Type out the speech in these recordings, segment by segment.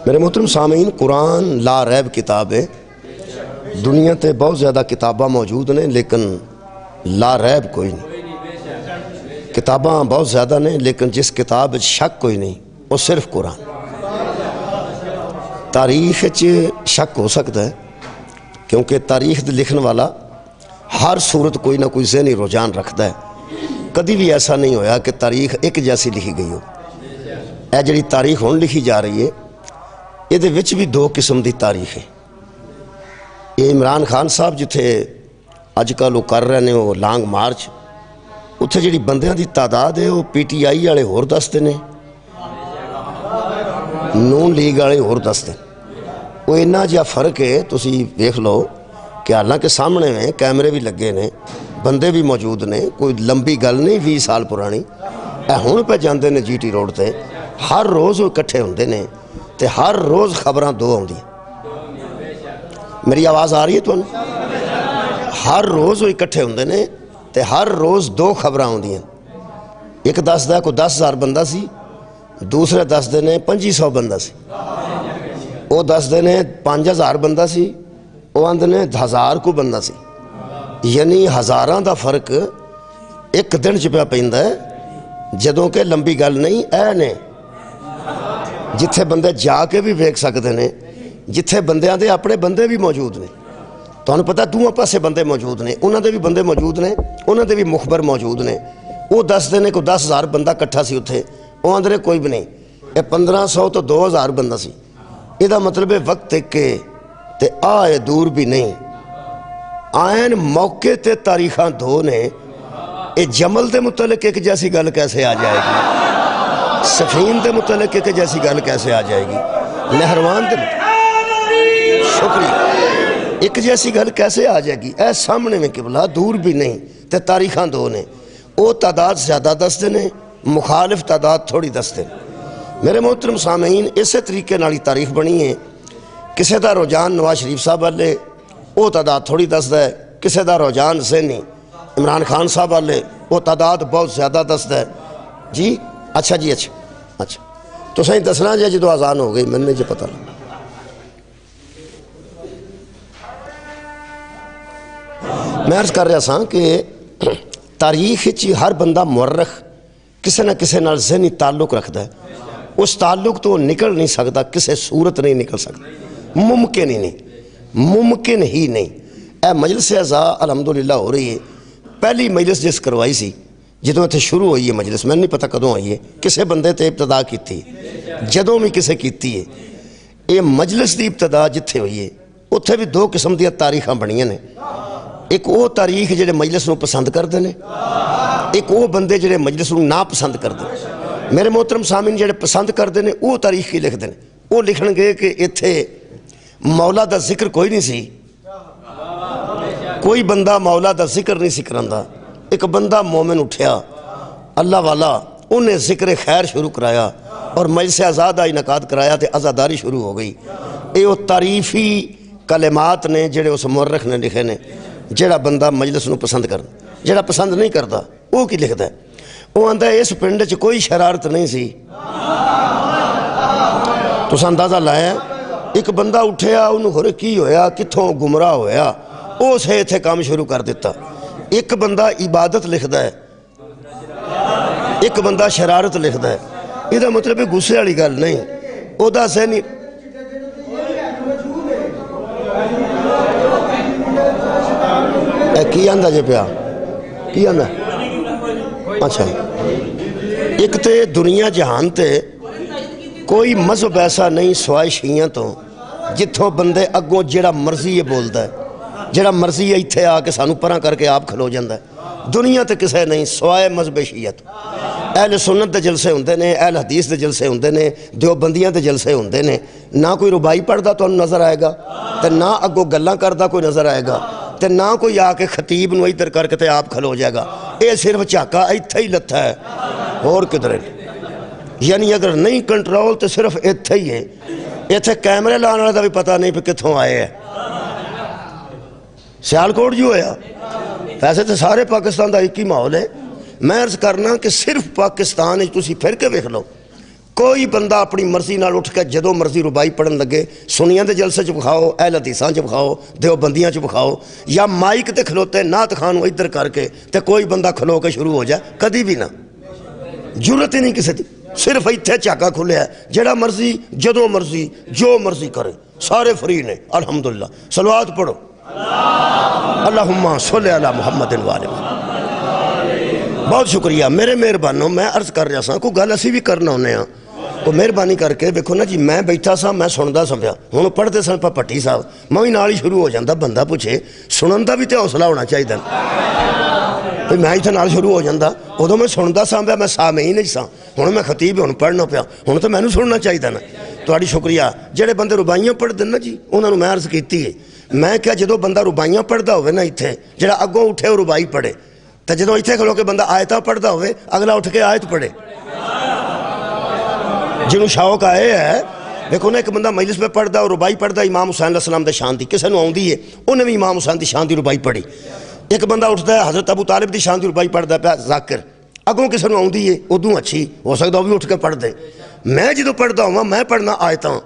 میرے محترم سامعین، قرآن لا ریب کتاب ہے۔ دنیا تے بہت زیادہ کتاباں موجود نے لیکن لا ریب کوئی نہیں۔ کتاباں بہت زیادہ نے لیکن جس کتاب شک کوئی نہیں وہ صرف قرآن۔ تاریخ شک ہو سکتا ہے کیونکہ تاریخ لکھن والا ہر صورت کوئی نہ کوئی ذہنی رجحان رکھتا ہے۔ کدی بھی ایسا نہیں ہویا کہ تاریخ ایک جیسی لکھی گئی ہو۔ اے جڑی تاریخ ہن لکھی جا رہی ہے یہ وچ بھی دو قسم دی تاریخ ہے۔ یہ عمران خان صاحب جتھے اج کل وہ کر رہے ہیں وہ لانگ مارچ، اتھے جڑی بندیاں دی تعداد ہے وہ پی ٹی آئی والے ہور دستے نے، نون لیگ والے ہور دستے۔ وہ اتنا جہا فرق ہے، تسی دیکھ لو کہ حالانکہ سامنے میں کیمرے بھی لگے نے، بندے بھی موجود نے، کوئی لمبی گل نہیں 20 سال پرانی۔ اے ہن پہ جاندے نے جی ٹی روڈ تے، ہر روز وہ اکٹھے ہوندے نے تے ہر روز خبراں دو آؤندی۔ میری آواز آ رہی ہے تو ہر روز وہ اکٹھے ہوندے نے تے ہر روز دو خبراں آؤندی ہیں۔ ایک دسدا کوئی 10,000 بندہ سی، دوسرے دسدے نے 2500 بندہ سی، وہ دسدے نے 5000 بندہ سی، وہ آندے نے 1000 کو بندہ سی۔ یعنی ہزاراں دا فرق ایک دن چ پیا پیندا ہے، جدوں کہ لمبی گل نہیں اے نے جتھے بندے جا کے بھی ویکھ سکتے ہیں، جتھے بندیاں دے اپنے بندے بھی موجود نے۔ تانوں پتہ دونوں پاسے بندے موجود نے، انہاں دے بھی بندے موجود نے، انہاں دے بھی مخبر موجود نے۔ وہ دسدے نے کوئی 10,000 بندہ کٹھا سی اتھے، وہ آندے نے کوئی بھی نہیں، یہ 1500 تو 2000 بندہ سی۔ یہ مطلب ہے وقت کہ تے آئے دور بھی نہیں، آئین موقع تے تاریخاں دو نے۔ یہ جمل دے متعلق ایک جیسی گل کیسے آ جائے گی؟ سفین دے متعلق ایک جیسی گل کیسے آ جائے گی؟ نہروان دے متعلق شکریہ ایک جیسی گل کیسے آ جائے گی؟ اے سامنے میں قبلہ دور بھی نہیں تے تاریخاں دو نے۔ وہ تعداد زیادہ دستے نے، مخالف تعداد تھوڑی دستے۔ میرے محترم سامعین، اسی طریقے نالی تاریخ بنی ہے۔ کسے دا رجحان نواز شریف صاحب والے وہ تعداد تھوڑی دستا ہے، کسے دا رجحان ذہنی عمران خان صاحب والے وہ تعداد بہت زیادہ دستا ہے۔ جی اچھا جی اچھا تو صحیح دسنا جی جدو آزان ہو گئی میں نے جی پتہ لگا۔ میں عرض کر رہا سا کہ تاریخ ہر بندہ مورخ کسے نہ کسے نال ذہنی تعلق رکھتا ہے۔ اس تعلق تو نکل نہیں سکتا، کسے صورت نہیں نکل سکتا، ممکن ہی نہیں، ممکن ہی نہیں۔ اے مجلس اعزا الحمدللہ ہو رہی ہے۔ پہلی مجلس جس کروائی سی جدوں اتنے شروع ہوئی ہے مجلس، میں نہیں پتہ کدوں آئی ہے، کسے بندے تے ابتدا کیتی ہے، جدوں بھی کسے کیتی ہے۔ یہ مجلس دی ابتدا جتھے ہوئی ہے اتھے بھی دو قسم دیا تاریخاں بنیاں نے۔ ایک وہ تاریخ جڑے مجلس نو پسند کردے نے، ایک وہ بندے جڑے مجلس نو نا پسند کردے۔ میرے محترم سامعین، جڑے پسند کردے نے وہ تاریخ کی لکھ دے نے، وہ لکھن گے کہ اتھے مولا دا ذکر کوئی نہیں سی، کوئی بندہ مولا دا ذکر نہیں سی کراندا۔ ایک بندہ مومن اٹھیا اللہ والا، انہیں ذکر خیر شروع کرایا اور مجلس آزاد انعقاد کرایا تے عزاداری شروع ہو گئی۔ یہ وہ تعریفی کلمات نے جڑے اس مورخ نے لکھے نے۔ جڑا بندہ مجلس نو پسند کر، جڑا پسند نہیں کرتا وہ کی لکھتا ہے؟ وہ آندا ہے اس پنڈ چ کوئی شرارت نہیں سی۔ تساں اندازہ لایا ایک بندہ اٹھیا، انہوں ہور کی ہویا، کتھوں گمراہ ہویا، اس ہے اتھے کام شروع کر دیتا۔ ایک بندہ عبادت لکھدا ہے، ایک بندہ شرارت لکھدا ہے۔ یہ مطلب غصے والی گل نہیں، او دا ذہنی کی آندا جے پیا کی آندا؟ اچھا، ایک تے دنیا جہان تے کوئی مذہب ایسا نہیں سوائے شیعہ تو جتھوں بندے اگوں جڑا مرضی یہ بولتا ہے، جڑا مرضی ہے اتھے آ کے سانو پرا کر کے آپ کھلو جاندہ ہے۔ دنیا تے کسے نہیں سوائے مذہب شیعت۔ اہل سنت دے جلسے ہوندے نے، اہل حدیث دے جلسے ہوندے نے، دیوبندیاں دے جلسے ہوندے نے۔ نہ کوئی ربائی پڑھدا تو نظر آئے گا تے نہ اگوں گلاں کردا کوئی نظر آئے گا تے نہ کوئی آ کے خطیب نو ادھر کر کے تے آپ کھلو جائے گا۔ اے صرف جھاکا ایتھے ہی لتھا ہے اور کدھر نہیں۔ یعنی اگر نہیں کنٹرول تو صرف ایتھے ہی ہے۔ ایتھے کیمرے لانے والا دا بھی پتہ نہیں پہ کتھوں آئے ہیں۔ سیالکوٹ جو ہویا، ویسے تو سارے پاکستان دا ایک ہی ماحول ہے۔ میں عرض کرنا کہ صرف پاکستان تسی پھر کے ویکھ لو، کوئی بندہ اپنی مرضی نال اٹھ کے جدوں مرضی ربائی پڑھن لگے سنیاں دے جلسے چ بکھاؤ، اہل حدیثاں چ بکھاؤ، دیوبندیاں چ بکھاؤ، یا مائک تے کھلوتے نعت خان ادھر کر کے تے کوئی بندہ کھلو کے شروع ہو جائے، کدی بھی نہ، ضرورت ہی نہیں کسی دی، صرف اتنے چاکا کھلیا ہے، جڑا مرضی جدوں مرضی جو مرضی کرے، سارے فری نے الحمدللہ۔ صلوات پڑھو، اللہم صلی علی محمد وآل محمد۔ بہت شکریہ میرے مہربانوں، میں عرض کر رہا سا کوئی گل اسی بھی کرنا ہونے ہاں، تو مہربانی کر کے دیکھو نا جی، میں بیٹھا سا میں سندا سا پیا، ہن پڑھتے سن پٹی صاحب، میں بھی نال ہی شروع ہو جاتا، بندہ پوچھے سنن دا بھی تے حوصلہ ہونا چاہیے، بھئی میں اتنے نال شروع ہو جاتا، ادو میں سندا سا پیا، میں سامعین نہیں سا، ہن میں خطیب ہن پڑھنا پیا، ہن تو مینوں سننا چاہیے نا۔ تہاڈی شکریہ۔ جڑے بندے ربائیاں پڑھتے نا جی، انہاں نوں میں عرض کیتی ہے، میں کیا جدوں بندہ ربائیاں پڑھدا ہوئے نا اتنے، جڑا اگوں اٹھے وہ ربائی پڑھے، تو جدوں اتنے کھلو کے بندہ آیتاں پڑھدا ہوئے، اگلا اٹھ کے آیت پڑھے، جنہوں شوق آئے ہے۔ دیکھو نا ایک بندہ مجلس میں پڑھدا اور ربائی پڑھدا امام حسین علیہ السلام دے شان دی، کسے نوں آوندی ہے انہیں بھی امام حسین دی شان دی ربائی پڑھی۔ ایک بندہ اٹھتا ہے حضرت ابو طالب دی شان دی ربائی پڑھدا پیا ذاکر، اگوں کسے نوں آوندی ہے ادوں اچھی ہو سکتا وہ بھی اٹھ کے پڑھ دے۔ میں جدوں پڑھدا ہوں میں پڑھنا آیتاں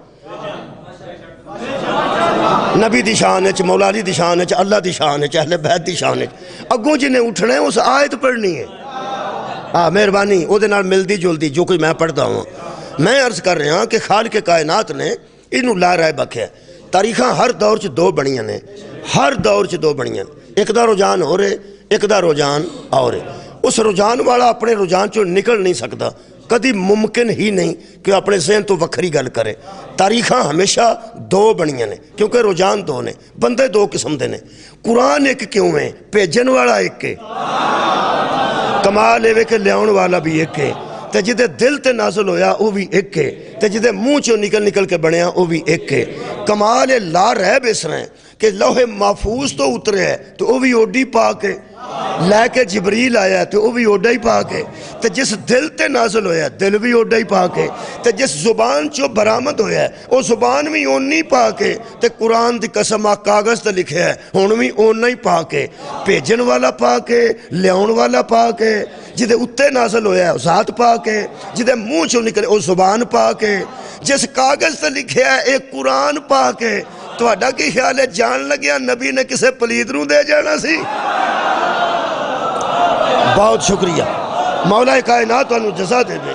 نبی دی شان وچ، مولا علی دی شان وچ، اللہ دی شان وچ، اہل بیت دی شان وچ، اگوں جنہیں اٹھنا ہے اس آیت پڑھنی ہے۔ مہربانی او دے نال ملدی جلدی جو کوئی میں پڑھدا ہوں۔ میں عرض کر رہا ہوں کہ خالق کائنات نے انہوں لا رائے بکھیا، تاریخاں ہر دور چ دو بنیاں نے، ہر دور چ دو بنیاں، ایک دا رجحان ہو رہے، ایک دا رجحان آ رہے۔ اس رجحان والا اپنے رجحان چوں نکل نہیں سکتا، کدی ممکن ہی نہیں کہ اپنے ذہن تو وکھری گل کرے۔ تاریخاں ہمیشہ دو بنیاں نے کیونکہ رجحان دو نے، بندے دو قسم دے نے۔ قرآن ایک کیوں ہے؟ بھیجن والا ایک ہے، کمال ہے کہ لیاؤن والا بھی ایک ہے، تے جدے دل تے نازل ہویا وہ بھی ایک ہے، تے جدے منہ چوں نکل کے بنیا وہ بھی ایک ہے۔ کمال لا ریب اس رہے کہ لوح محفوظ تو اترے ہے تو وہ بھی اوڈی پاک ہے، لے کے جبریل آیا ہے تو وہ بھی اوڈا ہی پاک ہے، تے جس دل تے نازل ہویا ہے دل بھی اوڈا ہی پاک ہے، تے جس زبان چو برآمد ہویا ہے وہ زبان بھی اونی پاک ہے، تے قرآن دی قسم کاغذ تے لکھے ہے ہون بھی اونا ہی پاک ہے۔ بھیجن والا پاک ہے، لیاؤن والا پاک ہے، جدے اتے نازل ہویا ہے ذات پاک ہے، جدے منہ چو نکلے وہ زبان پاک ہے، جس کاغذ تے لکھے ہے ایک قرآن پاک ہے۔ تو اڈا کی خیال ہے جان لگیا نبی نے کسے پلید نوں دے جانا سی؟ بہت شکریہ، مولا کائنات انہوں جزا دے دے،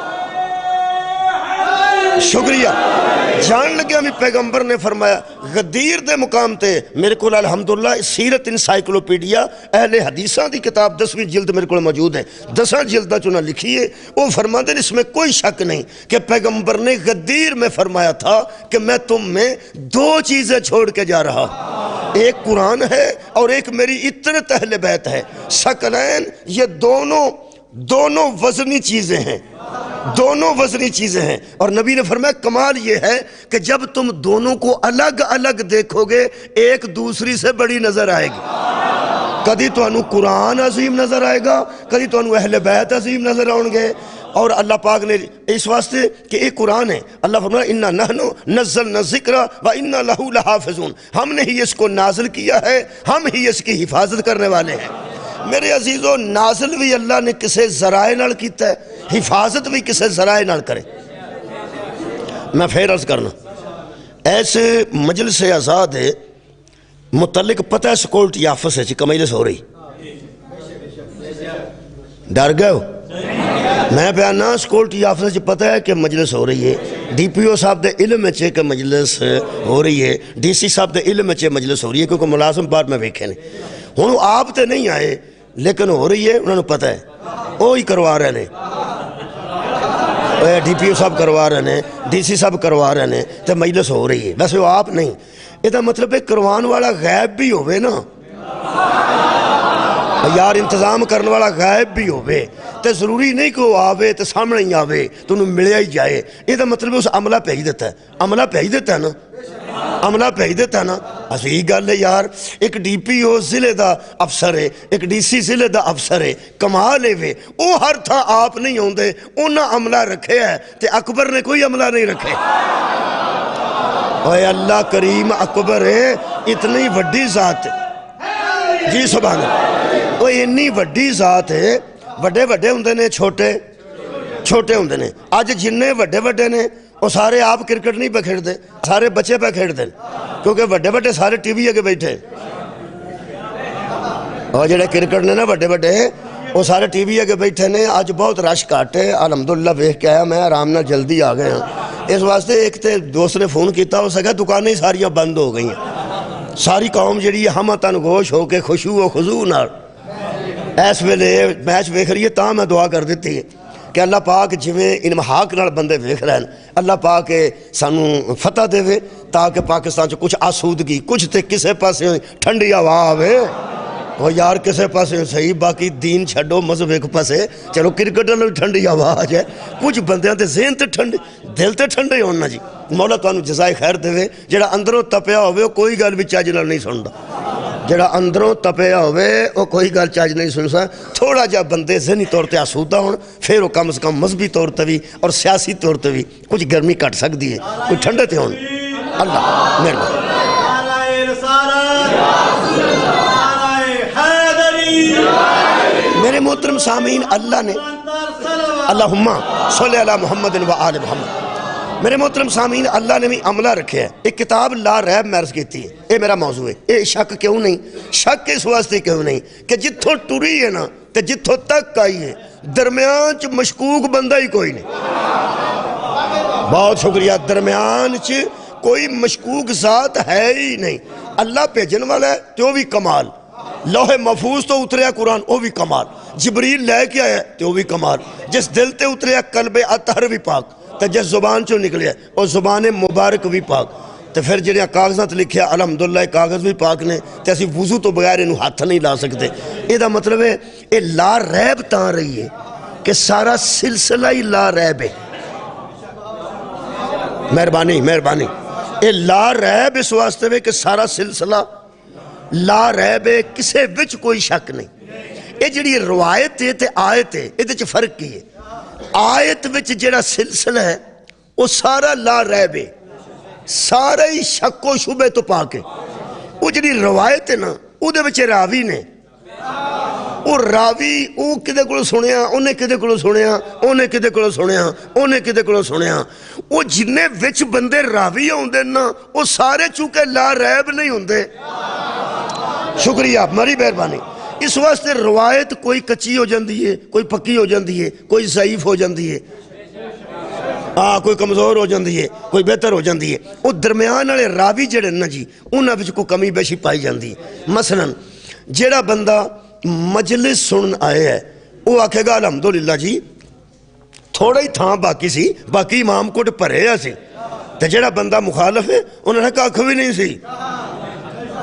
شکریہ۔ جان لگیا بھی پیغمبر نے فرمایا غدیر دے مقام تے میرے کو الحمدللہ سیرت انسائیکلوپیڈیا اہل حدیثاں دی کتاب 10ویں جلد میرے کو موجود ہے، 10 جلدہ چنا لکھی ہے، وہ فرماتے ہیں اس میں کوئی شک نہیں کہ پیغمبر نے غدیر میں فرمایا تھا کہ میں تم میں دو چیزیں چھوڑ کے جا رہا، ایک قرآن ہے اور ایک میری اطرت اہل بیت ہے۔ ثقلین یہ دونوں وزنی چیزیں ہیں، دونوں وزنی چیزیں ہیں، اور نبی نے فرمایا کمال یہ ہے کہ جب تم دونوں کو الگ الگ دیکھو گے ایک دوسری سے بڑی نظر آئے گی۔ کدی تو انہوں قرآن عظیم نظر آئے گا، کدی تو انہوں اہل بیت عظیم نظر آؤں گے۔ اور اللہ پاک نے اس واسطے کہ ایک قرآن ہے، اللہ فرمایا اِنَّا نَحْنُ نَزَّلْنَا الذِّكْرَ وَإِنَّا لَهُ لَحَافِظُونَ، ہم نے ہی اس کو نازل کیا ہے، ہم ہی اس کی حفاظت کرنے والے ہیں۔ میرے عزیزو نازل بھی اللہ نے کسے ذرائع نال کیتا ہے، حفاظت بھی کسے ذرائع نال کرے۔ میں پھر عرض کرنا ایسے مجلس آزاد ہے متعلق پتہ ہے سیکورٹی آفس ہے مجلس ہو رہی، ڈر گئے ہو؟ میں پیانا سیکورٹی آفس پتہ ہے کہ مجلس ہو رہی ہے، ڈی پی او صاحب دے علم میں کہ مجلس ہو رہی ہے، ڈی سی صاحب دے علم میں مجلس ہو رہی ہے، کیونکہ ملازم بار میں ویکھے نہیں۔ ہوں آپ تے نہیں آئے لیکن ہو رہی ہے، انہوں نے پتہ ہے، وہی کروا رہے ہیں، ڈی پی او صاحب کروا رہے ہیں، ڈی سی صاحب کروا رہے ہیں، تو مجلس ہو رہی ہے، ویسے وہ آپ نہیں۔ یہ مطلب ہے کروان والا غائب بھی ہوئے نا یار، انتظام کرنے والا غائب بھی ہوئے تو ضروری نہیں کہ وہ آوے تو سامنے ہی آوے تو انہوں ملیا ہی جائے۔ یہ مطلب اس عملہ بھیج دیتا ہے، عملہ بھیج دیتا ہے نا، عملہ بھیج دیتا ہے نا۔ عزیز گل ہے یار، ایک ڈی پی او ضلع دا افسر ہے، ایک ڈی سی ضلع دا افسر ہے، کمال ہے وے، وہ ہر تھا آپ نہیں ہوندے، انہاں عملہ رکھے ہے تے اکبر نے کوئی عملہ نہیں رکھے۔ اے اللہ کریم اکبر ہے، اتنی وڈی ذات ہے جی، سبحان اللہ، وہ اتنی وڈی ذات ہے، وڈے وڈے ہوندے نے چھوٹے، چھوٹے ہوندے نے. اج جننے وڈے وڈے نے وہ سارے آپ کرکٹ نہیں پہ کھیڑتے, سارے بچے پہ کھیڑتے کیونکہ وڈے وڈے سارے ٹی وی اگے بیٹھے. اور جڑے کرکٹ نے نا وڈے وڈے وہ سارے ٹی وی اگے بیٹھے نے. اج بہت رش گھٹ ہے الحمدللہ. ویکھ کے آیا میں آرام نال جلدی آ گئے ہاں. اس واسطے ایک تے دوست نے فون کیتا, ہو سکا دکانیں ساریاں بند ہو گئی ہیں. ساری قوم جڑی ہے ہمتن گوش ہو کے خشوع و خضوع نال اس ویلے میچ ویکھ رہی ہے. تاں میں دعا کر دیتی ہے کہ اللہ پاک جویں انمحاق نال بندے ویکھ رہے ہیں, اللہ پاک سانو فتح دے تاکہ پاکستان چ کچھ آسودگی, کچھ تے کسے پاسے ٹھنڈی ہوا آوے. وہ یار کسے پاسے صحیح, باقی دین چھڈو مذہب ایک پاسے, چلو کرکٹ نال ٹھنڈی ہوا آ جائے. کچھ بندیاں تے ذہن تے ٹھنڈے, دل تے ٹھنڈے ہونا جی. مولا تانوں جزائے خیر دے. جڑا اندروں تپیا ہوئے کوئی گل بھی چج نال نہیں سندا. جڑا اندروں تپیا ہوئے وہ کوئی گل چج نہیں سن سا. تھوڑا جا بندے ذہنی طور تے آسودہ ہون, پھر وہ کم از کم مذہبی طور تے بھی اور سیاسی طور تے بھی کچھ گرمی کٹ سکتی ہے, کوئی ٹھنڈے تے ہون. اللہ مہربانی. میرے محترم سامعین, اللہ نے اللہم صلی علی محمد و آل محمد. میرے محترم سامعین, اللہ نے بھی عملہ رکھے ہے. ایک کتاب لا ریب میں عرض کیتی ہے, اے میرا موضوع ہے. اے شک کیوں نہیں؟ شک اس واسطے کیوں نہیں کہ جتھوں ٹری ہے نا تے جتھوں تک آئی ہے درمیان چ مشکوک بندہ ہی کوئی نہیں. بہت شکریہ. درمیان چ کوئی مشکوک ذات ہے ہی نہیں. اللہ بھیجن والا ہے تو بھی کمال, لوح محفوظ تو اتریا قرآن وہ بھی کمال, جبریل لے کے آیا تو وہ بھی کمال, جس دل تے اتریا قلب اطہر بھی پاک, تے جس زبان چوں نکلیا اور زبان مبارک بھی پاک. تے پھر جڑیاں کاغذات لکھیا الحمدللہ کاغذ بھی پاک نے, تے اسی وضو تو بغیر انہوں ہاتھ نہیں لا سکتے. یہ دا مطلب ہے یہ لا ریب تاں رہی ہے کہ سارا سلسلہ ہی لا ریب ہے. مہربانی مہربانی. یہ لا ریب اس واسطے ہے کہ سارا سلسلہ لا ریب ہے, کسے وچ کوئی شک نہیں. یہ جڑی روایت ہے تے آیت ہے, یہ دے فرق کی ہے. آیت وچ جڑا سلسلہ ہے وہ سارا لا ریب ہے, سارا ہی شک و شبہ تو پاک ہے. وہ جڑی روایت ہے نا وہ دے وچ راوی نے, وہ راوی وہ کدے کولوں سنیا, انہیں کدے کولوں سنیا, انہیں کدے کولوں سنیا, انہیں کدے کولوں سنیا. وہ جننے وچ بندے راوی ہوندے نا وہ سارے چونکہ لا ریب نہیں ہوندے. شکریہ, مری مہربانی. اس واسطے روایت کوئی کچی ہو جاندی ہے, کوئی پکی ہو جاندی ہے, کوئی ضعیف ہو جاندی ہے, کوئی کمزور ہو جاندی ہے, کوئی بہتر ہو جاندی ہے. وہ درمیان والے راوی جڑے نا جی انہاں وچ کوئی کمی بیشی پائی جاندی ہے. مثلا جڑا بندہ مجلس سنن آئے ہے وہ آکھے گا الحمدللہ جی تھوڑا ہی تھاں باقی سی, باقی امام کوٹ پرے سی. تے جڑا بندہ مخالف ہے انہوں نے کہا کھ بھی نہیں سی.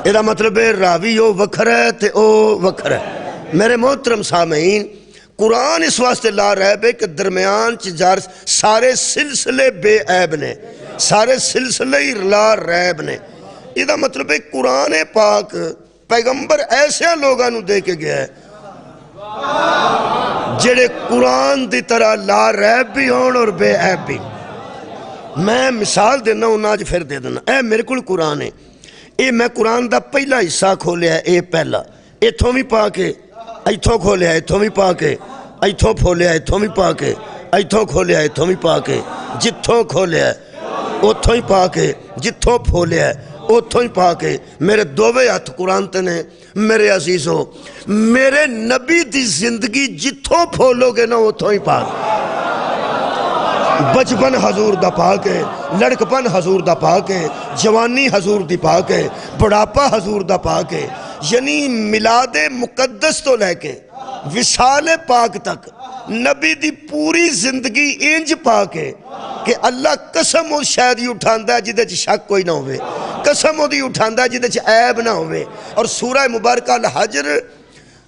یہ دا مطلب ہے راوی او وکھر ہے تے او وکھر ہے. میرے محترم سامعین, قرآن اس واسطے لا ریب ہے کہ درمیان چار سارے سلسلے بے عیب نے, سارے سلسلے ہی لا ریب نے. یہ دا مطلب ہے قرآن پاک پیغمبر ایسے لوگاں نو دے کے گیا ہے جڑے قرآن دی طرح لا ریب بھی ہون اور بے عیب بھی. میں مثال دینا ہوں آج پھر دے دینا. اے میرے کل قرآن ہے, اے میں قرآن دا پہلا حصہ کھولیا ہے, اے پہلا ایتھوں بھی پا کے ایتھوں کھولیا, ایتھوں بھی پا کے ایتھوں کھولیا, ایتھوں بھی پا کے ایتھوں کھولیا, ایتھوں بھی پا کے جتھوں کھولیا اوتھوں ہی پا کے, جتھوں کھولیا اوتھوں ہی پا کے. میرے دووے ہاتھ قرآن تے نے. میرے عزیزو, میرے نبی دی زندگی جتھوں پھولو گے نا اوتھوں ہی پا کے. بچپن حضور دا پا کے, لڑکپن حضور دا پا کے, جوانی حضور دی پا کے, بڑھاپا حضور دا پا کے, یعنی میلاد مقدس تو لے کے وصال پاک تک نبی دی پوری زندگی انج پا کے کہ اللہ قسم او شاید ہی اٹھاندہ ہے جدے چ شک کوئی نہ ہوئے, قسم او دی اٹھاندہ ہے جدے چ عیب نہ ہوئے. اور سورہ مبارکہ الحجر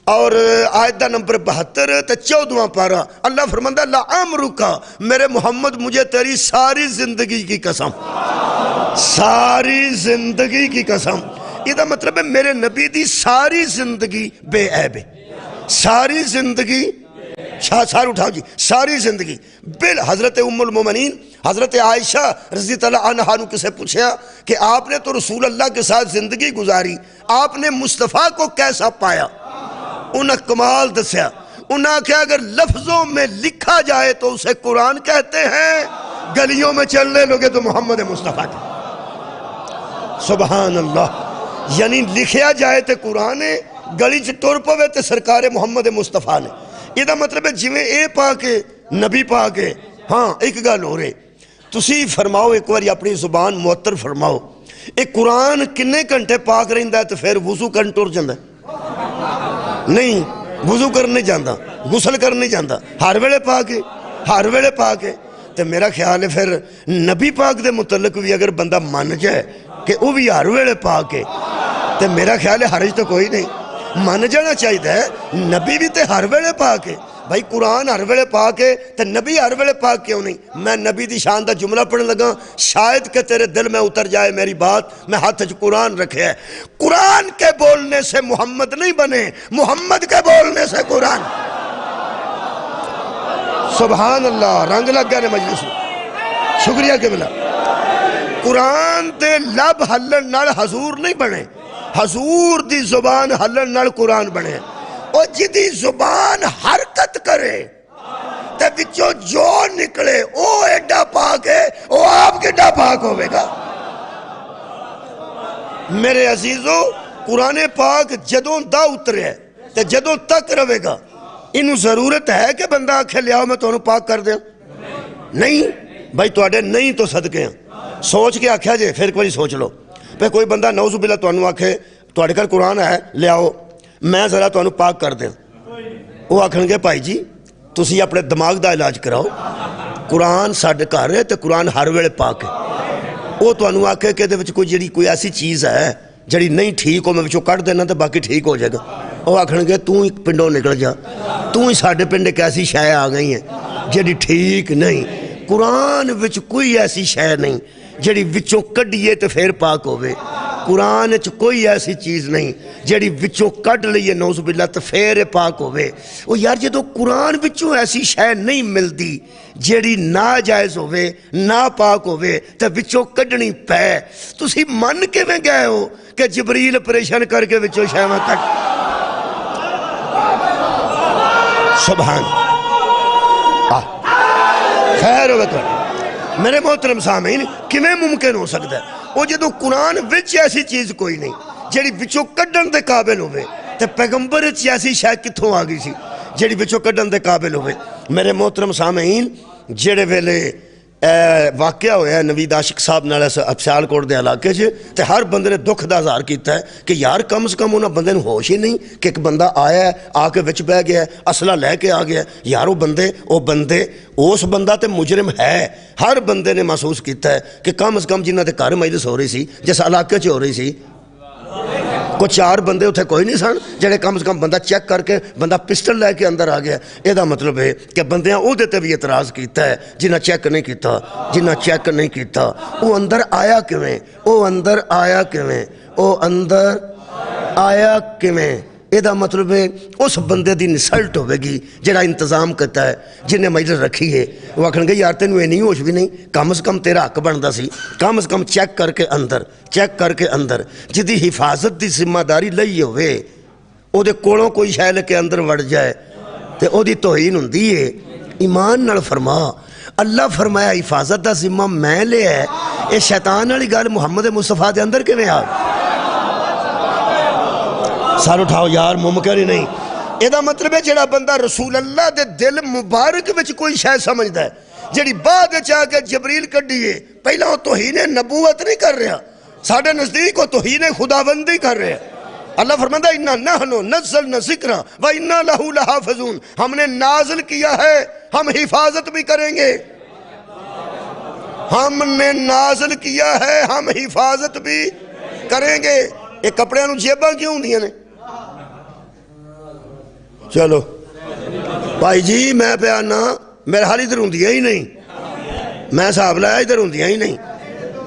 اور آیتہ نمبر 72 تے 14واں پارہ اللہ فرماندہ لعمرکا, میرے محمد مجھے تیری ساری زندگی کی قسم, ساری زندگی کی قسم. یہ دا مطلب ہے میرے نبی دی ساری زندگی بے عیب ہے, ساری زندگی سار اٹھاؤ جی, ساری زندگی حضرت ام المومنین حضرت عائشہ رضی اللہ عنہ نے کسے پوچھا کہ آپ نے تو رسول اللہ کے ساتھ زندگی گزاری, آپ نے مصطفیٰ کو کیسا پایا؟ انہیں کمال دسیا. انہوں نے کہا اگر لفظوں میں لکھا جائے تو اسے قرآن کہتے ہیں، گلیوں میں چلنے لوگے تو محمد مصطفیٰ کے۔ سبحان اللہ، یعنی لکھیا جائے تے قرآن ہے، گلی چ ٹر پوے تے سرکار محمد مصطفیٰ نے۔ یہ دا مطلب ہے جویں اے پا کے نبی پا کے۔ ہاں ایک گل ہو رہے، تسی فرماؤ ایک بار اپنی زبان معطر فرماؤ، ایک قرآن کنے گھنٹے پاک رہندا ہے تو پھر وضو کرن ٹر جاندا ہے؟ نہیں، وضو کرنے جاندا، غسل کرنے جاندا، ہر ویلے پا کے، ہر ویلے پا کے۔ تو میرا خیال ہے پھر نبی پاک دے متعلق بھی اگر بندہ مان جائے کہ وہ بھی ہر ویلے پا کے، تو میرا خیال ہے حرج تو کوئی نہیں، مان جانا چاہیے ہے۔ نبی بھی تے ہر ویلے پا کے، بھائی قرآن ہر ویلے پا کے تے نبی ہر ویلے پا کیوں نہیں؟ میں نبی دی شان دا جملہ پڑھنے لگا، شاید کہ تیرے دل میں اتر جائے میری بات، میں ہاتھ وچ قرآن رکھے ہے۔ قرآن کے بولنے سے محمد نہیں بنے، محمد کے بولنے سے قرآن۔ سبحان اللہ، رنگ لگ گیا نے مجلس میں، شکریہ قبلہ۔ قرآن دے لب ہلن نال حضور نہیں بنے، حضور دی زبان ہلن نال قرآن بنے۔ اور جدی زبان حرکت کرے تے بچوں جو نکلے او ایڈا پاک ہے، او آپ کے ڈا پاک ہوئے گا۔ میرے عزیزو، قرآن پاک جدوں دا اترے ہے تے جدوں تک روے گا، انہوں ضرورت ہے کہ بندہ آکھے لے آؤ میں تو انہوں پاک کر دیں؟ نہیں بھائی، تو آڈے نہیں تو صدقے ہیں، سوچ کے آکھیا جے، پھر کوئی سوچ لو۔ پہ کوئی بندہ نعوذ باللہ تو انہوں آکھے تو آڈے کر قرآن ہے لے آؤ میں ذرا تو انہوں پاک کر دیں، وہ آکھن گے بھائی جی تسی اپنے دماغ دا علاج کراؤ، قرآن ساڑھے کر رہے تے قرآن ہر ویلے پاک ہے۔ وہ تو انہوں آکھے کہ دے وچ کوئی ایسی چیز ہے جڑی نہیں ٹھیک ہو میں وچوں کٹ دینا تے باقی ٹھیک ہو جائے گا۔ وہ آکھن گے تو ہی پنڈوں نکل جا، تو ہی ساڑھے پنڈے کیسی شے آ گئی ہیں جڑی ٹھیک نہیں۔ قرآن وچ کوئی ایسی شے نہیں جڑی وچوں کڈیے تے پھر پاک ہوئے، قرآن وچ کوئی ایسی چیز نہیں جڑی وچوں کڈ لئیے نعوذ باللہ تے پھر پاک ہوئے۔ وہ یار جدو قرآن وچوں ایسی شے نہیں ملدی جڑی ناجائز ہوئے، ناپاک ہوئے تے وچوں کڈنی پے، تسی من کے میں گئے ہو کہ جبریل پریشان کر کے وچوں شے میں کٹ؟ سبحان خیر ہوئے کر میرے محترم سامعین، کیویں ممکن ہو سکتا ہے؟ وہ جدو قرآن وچ ایسی چیز کوئی نہیں جڑی وچوں کڈن دے قابل ہوئے تے پیغمبر وچ ایسی شے کتھوں آ گئی سی جڑی وچوں کڈن دے قابل ہوئے؟ میرے محترم سامعین، جڑے ویلے واقعہ ہویا ہے نوید عاشق صاحب نال سیالکوٹ دے علاقے چ، تے ہر بندے نے دکھ دا اظہار کیتا ہے کہ یار کم از کم انہاں بندے نے ہوش ہی نہیں کہ ایک بندہ آیا ہے، آ کے وچ بہ گیا ہے، اسلحہ لے کے آ گیا ہے۔ یار وہ بندے اس بندہ تے مجرم ہے۔ ہر بندے نے محسوس کیتا ہے کہ کم از کم جنہ دے گھر مجلس ہو رہی سی، جس علاقے چ ہو رہی سی، کوئی 4 بندے اتھے کوئی نہیں سن جڑے کم از کم بندہ چیک کر کے بندہ پسٹل لے کے اندر آ گیا۔ یہ دا مطلب ہے کہ بندیاں او دیتے بھی اعتراض کیتا ہے جنہ چیک نہیں کیتا، جنہ چیک نہیں کیتا۔ وہ اندر آیا کیویں؟ وہ اندر آیا کیویں؟ وہ اندر آیا کیویں؟ یہ دا مطلب ہے اس بندے دی نسلٹ ہوئے گی جڑا انتظام کرتا ہے، جنہیں مجلس رکھی ہے۔ وہ آکھن گے یار تینوں نہیں ہوش بھی نہیں، کم از کم تیرا حق بندا سی، کم از کم چیک کر کے اندر، چیک کر کے اندر جدی حفاظت دی ذمہ داری لئی ہوئے، او دے کولوں کوئی شے لے کے اندر وڑ جائے تے او دی توہین ہوندی ہے۔ ایمان نال فرما، اللہ فرمایا حفاظت دا ذمہ میں لے ہے، اے شیطان والی گل محمد مصطفیٰ دے اندر کیویں آ؟ سار اٹھاؤ یار، ممکن ہی نہیں۔ یہ دا مطلب ہے جڑا بندہ رسول اللہ دے دل مبارک وچ کوئی شے سمجھدا ہے جڑی بعد وچ آ کے جبریل کڈیے، پہلا وہ توہین نبوت نہیں کر رہا، ساڈے نزدیک وہ توہین خداوندی کر رہا ہے۔ اللہ فرماتا ہے اِنَّا نَحْنُ نَزَّلْنَا الذِّکْرَ وَإِنَّا لَهُ لَحَافِظُونَ، ہم نے نازل کیا ہے، ہم حفاظت بھی کریں گے۔ ہم نے نازل کیا ہے، ہم حفاظت بھی کریں گے۔ یہ کپڑے نو جیباں کیوں ہوندیاں نے؟ چلو بھائی جی میں پہ آنا، میرے حال ادھر ہوندیاں ہی نہیں، میں صاحب لایا ادھر ہوندیاں ہی نہیں۔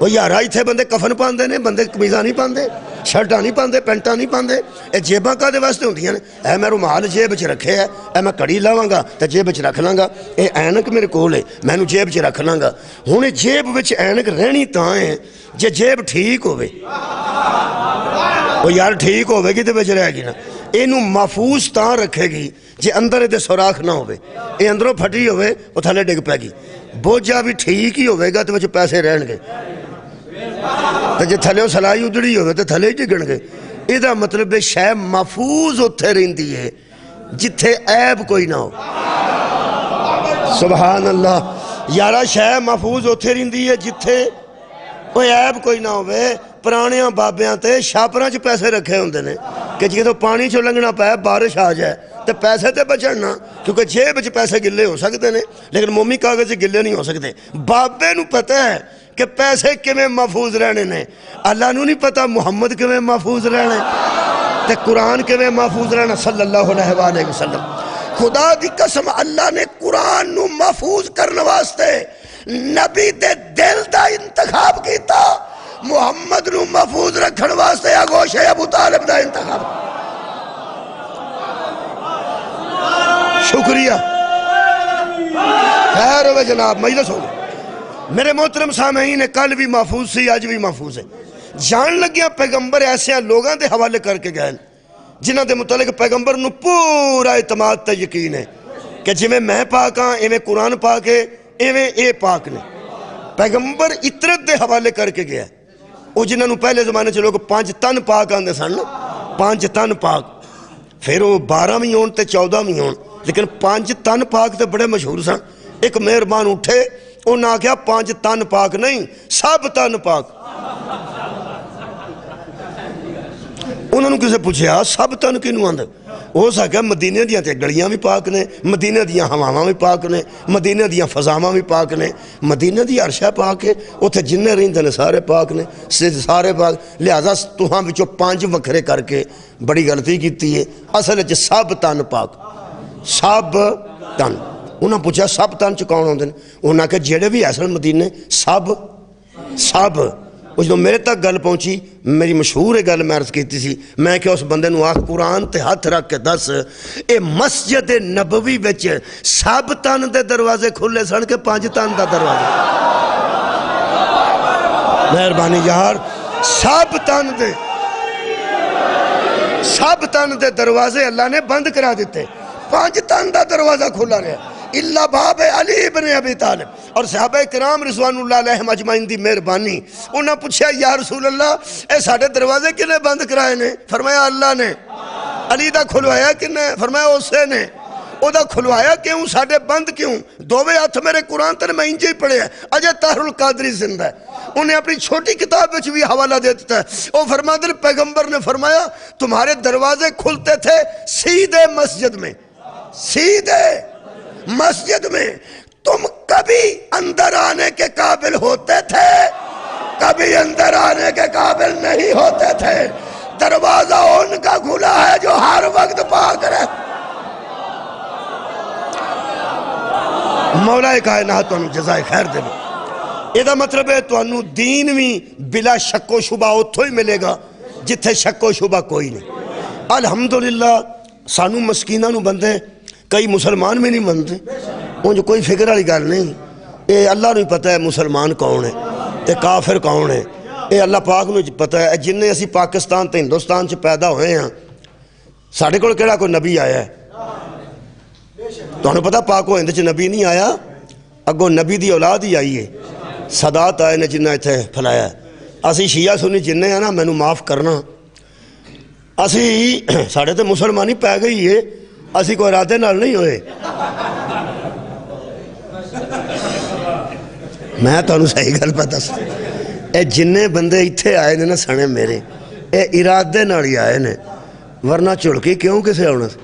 وہ یارا اتھے بندے کفن پاندے نے، بندے قمیضاں نہیں پاندے، شرٹاں نہیں پاندے، پینٹاں نہیں پاندے۔ اے جیباں کدے واسطے ہوندیاں نے؟ اے میں رومال جیب وچ رکھے ہے، اے میں کڑی لاواں گا تے جیب وچ رکھ لاں گا، اے اینک میرے کول ہے میں نو جیب وچ رکھ لاں گا۔ ہن جیب وچ اینک رہنی تاں ہے جے جیب ٹھیک ہوے۔ وہ یار ٹھیک ہوے گی تے وچ رہ گی نا۔ اینو محفوظ تاں رکھے گی جے اندر دے سوراخ نہ ہوئے، اے اندروں پھٹی ہوئے وہ تھلے ڈگ پہ گی، بوجھا بھی ٹھیک ہی ہوئے گا تو وچ پیسے رہن گے، تو جے تھلے سلائی اجڑی ہوئے تو تھلے ہی ڈگن گے۔ ایدہ مطلب شے محفوظ اتھے رہندی ہے جتھے عیب کوئی نہ ہو۔ سبحان اللہ، یارہ شے محفوظ اتھے رہندی ہے جتھے کوئی عیب کوئی نہ ہوئے۔ پرانیاں بابیاں تے شاپراں چ پیسے رکھے ہوندے نے کہ جی تو پانی چو لنگنا پائے بارش آ جائے تو پیسے تے بچڑنا، کیونکہ جیب وچ پیسے گلے ہو سکتے ہیں لیکن مومی کاغذ گلے نہیں ہو سکتے۔ بابے نو پتہ ہے کہ پیسے کیویں محفوظ رہنے نے، اللہ نو نہیں پتہ محمد کیویں محفوظ رہنے تے قرآن کیویں محفوظ رہنا صلی اللہ علیہ وآلہ وسلم۔ خدا دی قسم اللہ نے قرآن نو محفوظ کرنے واسطے نبی دے دل دا انتخاب کیتا، محمد نو محفوظ رکھن واسطے آگوش ابو طالب دا انتخاب۔ شکریہ، خیر ہوئے جناب، مجلس ہو گئے۔ میرے محترم سامعین، کل بھی محفوظ سی، آج بھی محفوظ ہے۔ جان لگیا پیغمبر ایسے لوگاں دے حوالے کر کے گئے جنہ دے متعلق پیغمبر نو پورا اعتماد تے یقین ہے کہ جی میں پاک ہاں، ایویں قرآن پاک ہے، ایویں اے پاک نے۔ پیغمبر اطرت دے حوالے کر کے گیا، وہ جنہوں نے پہلے زمانے سے لوگ 5 تن پاک آندے سن، 5 تن پاک، پھر وہ 12 بھی ہون تے 14 بھی ہون، لیکن 5 تن پاک تے بڑے مشہور سن۔ ایک مہربان اٹھے انہوں نے کہا 5 تن پاک نہیں، سب تن پاک۔ انہوں نے کسے پوچھا سب تن کینوں آندے؟ ہو سکا مدینے دیاں تے گلیاں بھی پاک نے، مدینے دیاں ہواواں بھی پاک نے، مدینے دیاں فضاواں بھی پاک نے، مدینے دی عرشہ پاک ہے، اتھے جننے رہندے نے سارے پاک نے، سارے پاک۔ لہذا تہاں وچوں 5 وکھرے کر کے بڑی غلطی کیتی ہے۔ اصل وچ سب تن پاک، سب تن۔ انہوں نے پوچھا سب تن چ کون ہوندے نے؟ انہوں نے کہا جڑے بھی اصل مدینے سب جو میرے تک گل پہنچی، میری مشہور گل میں عرض کیتی سی، میں کہ اس بندے نو آخ قرآن تے ہاتھ رکھ کے دس اے مسجد نبوی وچ سب تن دے دروازے کھلے سن کے 5 تن دا دروازے؟ مہربانی یار، سب تن دے دروازے اللہ نے بند کرا دیتے، 5 تن دا دروازہ کھلا رہا اللہ باب علی بن ابی طالب اور صحابہ کرام رضوان اللہ علیہم اجمعین دی مہربانی۔ انہوں نے پوچھا یا رسول اللہ اے ساڑھے دروازے کنے بند کرائے نے؟ فرمایا اللہ نے۔ علی دا کھلوایا کنے؟ فرمایا اسے نے۔ او دا کھلوایا کیوں؟ ساڑھے بند کیوں؟ دووے ہاتھ میرے قرآن تر میں انجے ہی پڑھے ہیں، اجے طاہر القادری زندہ ہے، انہیں اپنی چھوٹی کتاب وچ بھی حوالہ دیتا ہے۔ او فرمایا پیغمبر نے فرمایا تمہارے دروازے کھلتے تھے سیدھے مسجد میں، سیدھے مسجد میں، تم کبھی اندر آنے کے قابل ہوتے تھے، کبھی اندر آنے کے قابل نہیں ہوتے تھے۔ دروازہ ان کا کھلا ہے جو ہر وقت پاک رہے۔ مولا کائنات تو جزائے خیر دے۔ یہ مطلب ہے تو انہوں دین بھی بلا شک و شبہ اتھو ہی ملے گا جتھے شک و شبہ کوئی نہیں۔ الحمدللہ سانو مسکینہ نو بندے کئی مسلمان بھی نہیں منتے، ان جو کوئی فکر والی گل نہیں، اے اللہ نو پتہ ہے مسلمان کون ہے تے کافر کون ہے، اے اللہ پاک نو پتہ ہے۔ جنہیں اسی پاکستان تے ہندوستان چ پیدا ہوئے ہیں، ساڑھے کو کیڑا کوئی نبی آیا ہے؟ تو انہوں پتہ پاک و ہند چ نبی نہیں آیا، اگو نبی دی اولاد ہی آئی ہے، صدات آئے نے جنہیں اتھے پھلایا ہے۔ اسی شیعہ سنی جنہیں ہیں نا میں نو معاف کرنا، اسی ساڑھے تے مسلمانی پہ گئی ہے، اسی کوئی ارادے نال نہیں ہوئے۔ میں تو انہوں صحیح گل پتہ سی، اے جننے بندے اتھے آئے نے نا سنے میرے، اے ارادے نال ہی آئے نے، ورنہ چڑکی کیوں کسے ہونا سی؟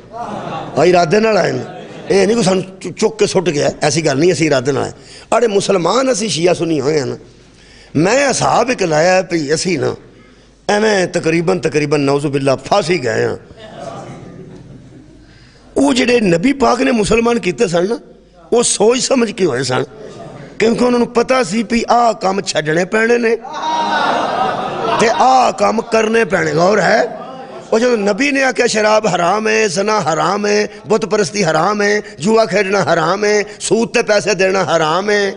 ارادے نال آئے نے، اے نہیں کو سن چک کے سٹ گیا، ایسی گل نہیں، اسی ارادے نال آئے۔ اڑے مسلمان اسی شیعہ سنی ہوئے ہیں نا، میں اصحاب ایک لایا ہے پی اسی نا، ایویں تقریباً نعوذ باللہ پھانسی گئے ہیں۔ وہ جڑے نبی پاک نے مسلمان کیتے سن نا، وہ سوچ سمجھ کے ہوئے سن، کیونکہ انہوں نے پتا سی پی آ کام چھڑنے پینے نے تے آ کام کرنے پینے گا، اور ہے وہ جو نبی نے آکے شراب حرام ہے، زنا حرام ہے، بت پرستی حرام ہے، جوا کھیلنا حرام ہے، سود تے پیسے دینا حرام ہے،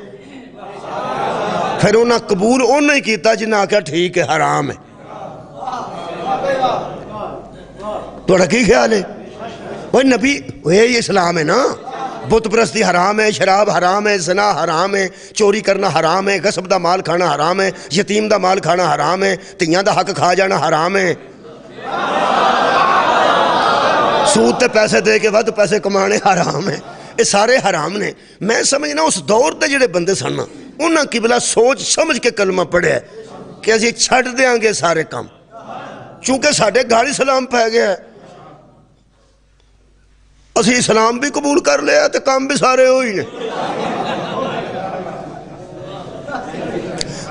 پھر انہوں نے قبول انہوں ہی کیتا جنہوں نے آکے ٹھیک ہے حرام ہے۔ تھوڑا کی خیال ہے؟ وہ نبی یہ اسلام ہے نا، بت پرستی حرام ہے، شراب حرام ہے، زنا حرام ہے، چوری کرنا حرام ہے، غصب دا مال کھانا حرام ہے، یتیم دا مال کھانا حرام ہے، تیاں دا حق کھا جانا حرام ہے، سود تے پیسے دے کے ود پیسے کمانے حرام ہے، یہ سارے حرام نے۔ میں سمجھنا اس دور تے جڑے بندے سن انہاں قبلہ سوچ سمجھ کے کلمہ پڑھیا کہ اسی چھڑ دیاں گے سارے کام، چونکہ ساڈے گھر اسلام پہ گیا ہے، اسی اسلام بھی قبول کر لیا تو کام بھی سارے ہوئی نے۔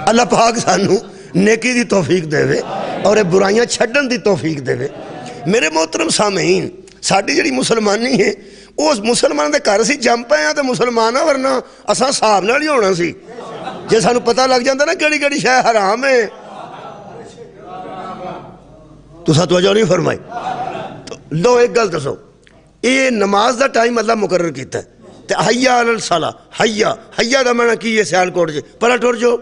اللہ پاک سانو نیکی دی توفیق دے وے اور برائیاں چھڈن دی توفیق دے وے۔ میرے محترم سامعین، ساڈی جڑی مسلمانی ہے اس مسلمان دے گھر سی جم پے ہیں تو مسلمان ہاں، ورنہ اساں صاحب نال ہی ہونا سی جے سانو پتہ لگ جاندا نا کیڑی کیڑی شے حرام ہے۔ تساں توجہ نہیں فرمائی؟ لو ایک گل دسو، یہ نماز دا ٹائم اللہ مقرر کیتا ہے تے حیا علی الصلاۃ، حیا دا معنی کی ہے؟ سیال کوٹ جے پہلا ٹر جو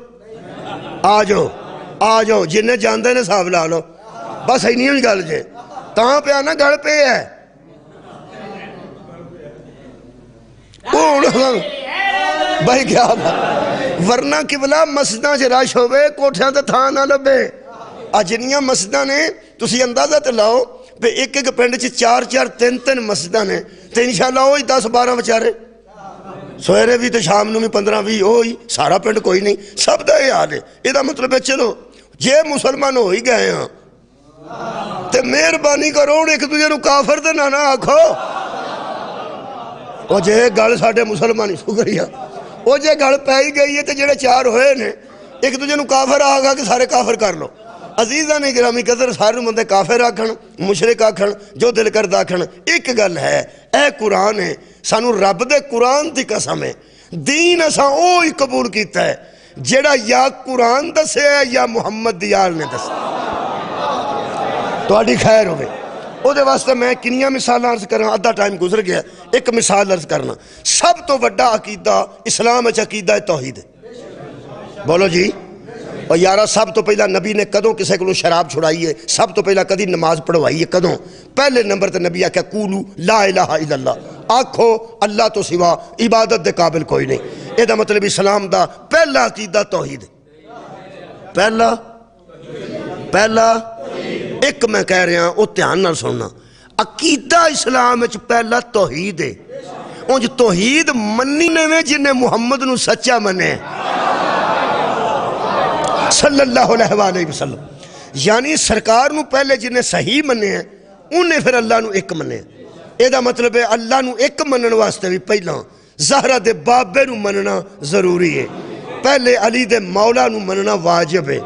آ جاؤ جنہیں جاندے نے صاحب لا لو، بس اینی ہوئی گل جے تاں پہ آنا گل پہ ہے۔ بھائی کیا ورنہ قبلہ مسجداں چ رش ہوئے کوٹھیاں تے تھاں نہ لبے۔ جنیاں مسجداں نے تسی اندازہ تے لاؤ پہ ایک ایک پنڈ چ چار چار تین تین مسجداں نے تے انشاءاللہ ہوئی 10-12 بچارے، سویرے بھی تے شام نو بھی 15-20 ہوئی، سارا پنڈ کوئی نہیں، سب دا یہ حال ہے۔ یہ دا مطلب ہے چلو جے مسلمان ہو ہی گئے ہاں تے مہربانی کرو ایک دوجے نو کافر تے نہ آکھو۔ او جے گل ساڈے مسلمانی شکریہ، او جے گل پائی گئی ہے تے جڑے چار ہوئے نے ایک دوجے نو کافر آگا کہ سارے کافر کر لو۔ عزیزاں نے گرامی قدر سارے بندے کافر آکھن، مشرک آکھن، جو دل کرد آکھن، ایک گل ہے اے قرآن ہے، سانو رب دے قرآن دی قسم ہے، دین اساں اوہی قبول کیتا ہے جڑا یا قرآن دسے ہے یا محمد دیال نے دسے۔ تہاڈی خیر ہوئے۔ او دے واسطے میں کنیاں مثال عرض کرنا، ادھا ٹائم گزر گیا، ایک مثال عرض کرنا۔ سب تو بڑا عقیدہ اسلام اچ عقیدہ توحید ہے۔ بولو جی۔ اور یارہ سب تو پہلا نبی نے کدوں کسے کو شراب چھڑائی ہے؟ سب تو پہلا کدی نماز پڑھوائی ہے؟ کدوں؟ پہلے نمبر تے نبی آکھا قولو لا الہ الا اللہ، آکھو اللہ تو سوا عبادت دے قابل کوئی نہیں۔ یہ دا مطلب اسلام دا پہلا عقیدہ توحید ہے۔ پہلا ایک میں کہہ رہا ہوں، وہ دھیان نہ سننا، عقیدہ اسلام وچ پہلا توحید ہے۔ اونج توحید منی نے جنہیں محمد نو سچا منے صلی اللہ علیہ وآلہ وسلم، یعنی سرکار نو پہلے جنہیں صحیح منے ہیں انہیں پھر اللہ نو ایک منے ہیں۔ یہ دا مطلب ہے اللہ نو ایک منن واسطے بھی پہلا زہرہ دے بابے نو مننا ضروری ہے، پہلے علی دے مولا نو مننا واجب ہے،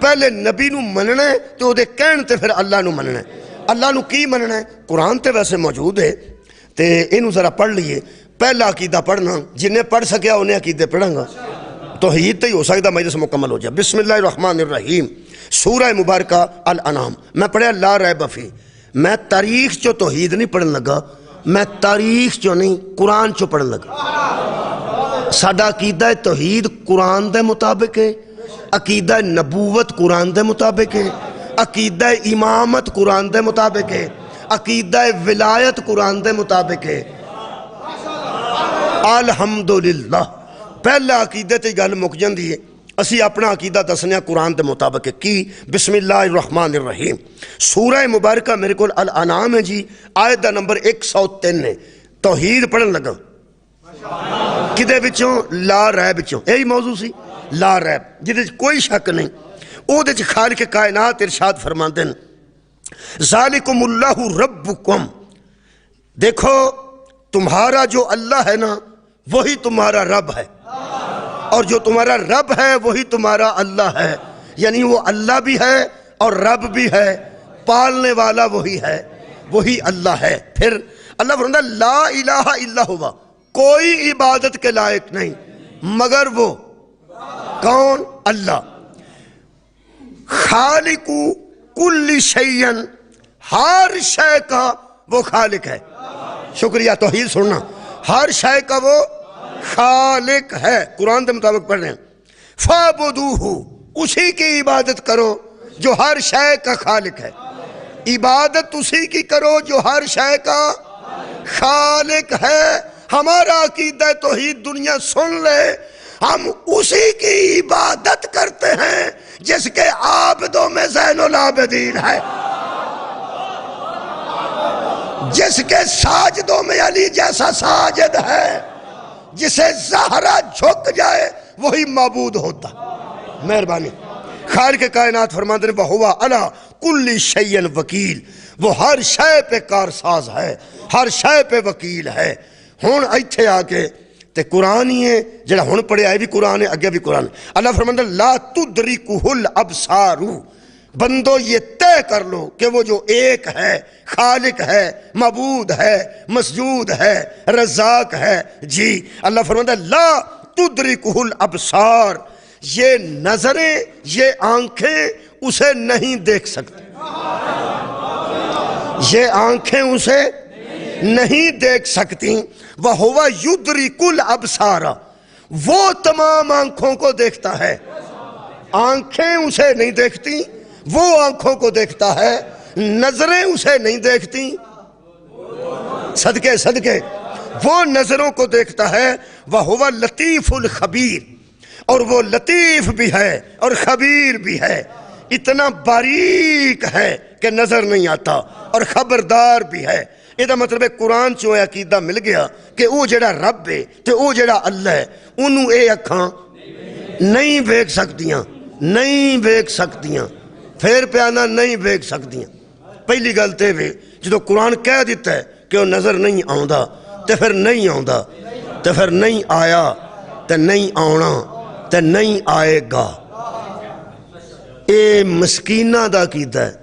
پہلے نبی نو مننا ہے تو دے کہن تے پھر اللہ نو مننا ہے۔ اللہ نو کی مننا ہے؟ قرآن تے ویسے موجود ہے تے انہوں ذرا پڑھ لیے۔ پہلا عقیدہ پڑھنا، جنہیں پڑھ سکیا انہیں عقیدے پڑھیں گا، توحید تے ہی ہو سکتا مجلس مکمل ہو جائے۔ بسم اللہ الرحمن الرحیم، سورہ مبارکہ الانعام۔ میں پڑھیا لا ریب فیہ، میں تاریخ چو توحید نہیں پڑھن لگا، میں تاریخ چو نہیں قرآن چو پڑھن لگا۔ ساڈا عقیدہ توحید قرآن دے مطابق ہے، عقیدہ نبوت قرآن دے مطابق ہے، عقیدہ امامت قرآن دے مطابق ہے، عقیدہ ولایت قرآن دے مطابق ہے۔ الحمدللہ پہلا عقیدہ تے گل مک جاندی ہے، اسی اپنا عقیدہ دسنے قرآن دے مطابق ہے۔ کی؟ بسم اللہ الرحمن الرحیم، سورہ مبارکہ میرے کو الانعام ہے جی، آیت دا نمبر 103 ہے۔ توحید پڑھن لگا کدے بچوں؟ لا ریب بچوں، یہی موضوع سی لا ریب، جدے کوئی شک نہیں۔ او دے خالق کائنات ارشاد فرماندے ہیں ذالکم اللہ ربکم، دیکھو تمہارا جو اللہ ہے نا وہی تمہارا رب ہے، اور جو تمہارا رب ہے وہی تمہارا اللہ ہے، یعنی وہ اللہ بھی ہے اور رب بھی ہے، پالنے والا وہی ہے، وہی اللہ ہے۔ پھر اللہ فرماتا ہے لا الہ الا ہوا، کوئی عبادت کے لائق نہیں مگر وہ کون؟ اللہ، خالق کل شیء، ہر شے کا وہ خالق ہے۔ شکریہ، توحید سننا، ہر شے کا وہ خالق ہے، قرآن کے مطابق پڑھ رہے ہیں۔ فَعْبُدُوهُ، اسی کی عبادت کرو جو ہر شے کا خالق ہے۔ عبادت اسی کی کرو جو ہر شے کا خالق ہے۔ ہمارا عقیدہ توحید دنیا سن لے، ہم اسی کی عبادت کرتے ہیں جس کے عابدوں میں زین العابدین ہے، جس کے ساجدوں میں علی جیسا ساجد ہے، جسے زہرا جھک جائے وہی معبود ہوتا۔ مہربانی۔ خالق کائنات فرماتے ہیں وَهُوَ عَلَىٰ كُلِّ شَيْءٍ وکیل، وہ ہر شے پہ کارساز ہے، ہر شے پہ وکیل ہے۔ ہن ایتھے آ کے تے قرآن ہی ہے جڑا ہن پڑھے آئے بھی قرآن ہے، اگے بھی قرآن ہے۔ اللہ فرماتا ہے لا تدرکہ الابصار، بندو یہ طے کر لو کہ وہ جو ایک ہے، خالق ہے، معبود ہے، مسجود ہے، رزاق ہے، جی اللہ فرماتا ہے لا تدرکہ الابصار، یہ نظریں، یہ آنکھیں اسے نہیں دیکھ سکتی، یہ آنکھیں اسے نہیں دیکھ سکتی۔ وَهُوَ يُدْرِكُ الْأَبْصَارَ، وہ تمام آنکھوں کو دیکھتا ہے، آنکھیں اسے نہیں دیکھتی، وہ آنکھوں کو دیکھتا ہے، نظریں اسے نہیں دیکھتی، صدقے صدقے وہ نظروں کو دیکھتا ہے۔ وَهُوَ اللطیف الخبیر، اور وہ لطیف بھی ہے اور خبیر بھی ہے، اتنا باریک ہے کہ نظر نہیں آتا، اور خبردار بھی ہے۔ یہ مطلب ہے قرآن چو عقیدہ مل گیا کہ وہ جڑا رب ہے تے وہ جڑا اللہ ہے، انہوں اے اکھاں نہیں بیک سکتیاں، نہیں بیک سکتیاں، پھر پیانا نہیں بیک سکتیاں۔ پہلی گلتے ہوئے جدو قرآن کہہ دیتا ہے کہ وہ نظر نہیں آؤندا تے پھر نہیں آؤندا تے پھر نہیں آیا تے نہیں آونا تے نہیں آئے گا۔ اے مسکینہ دا عقیدہ ہے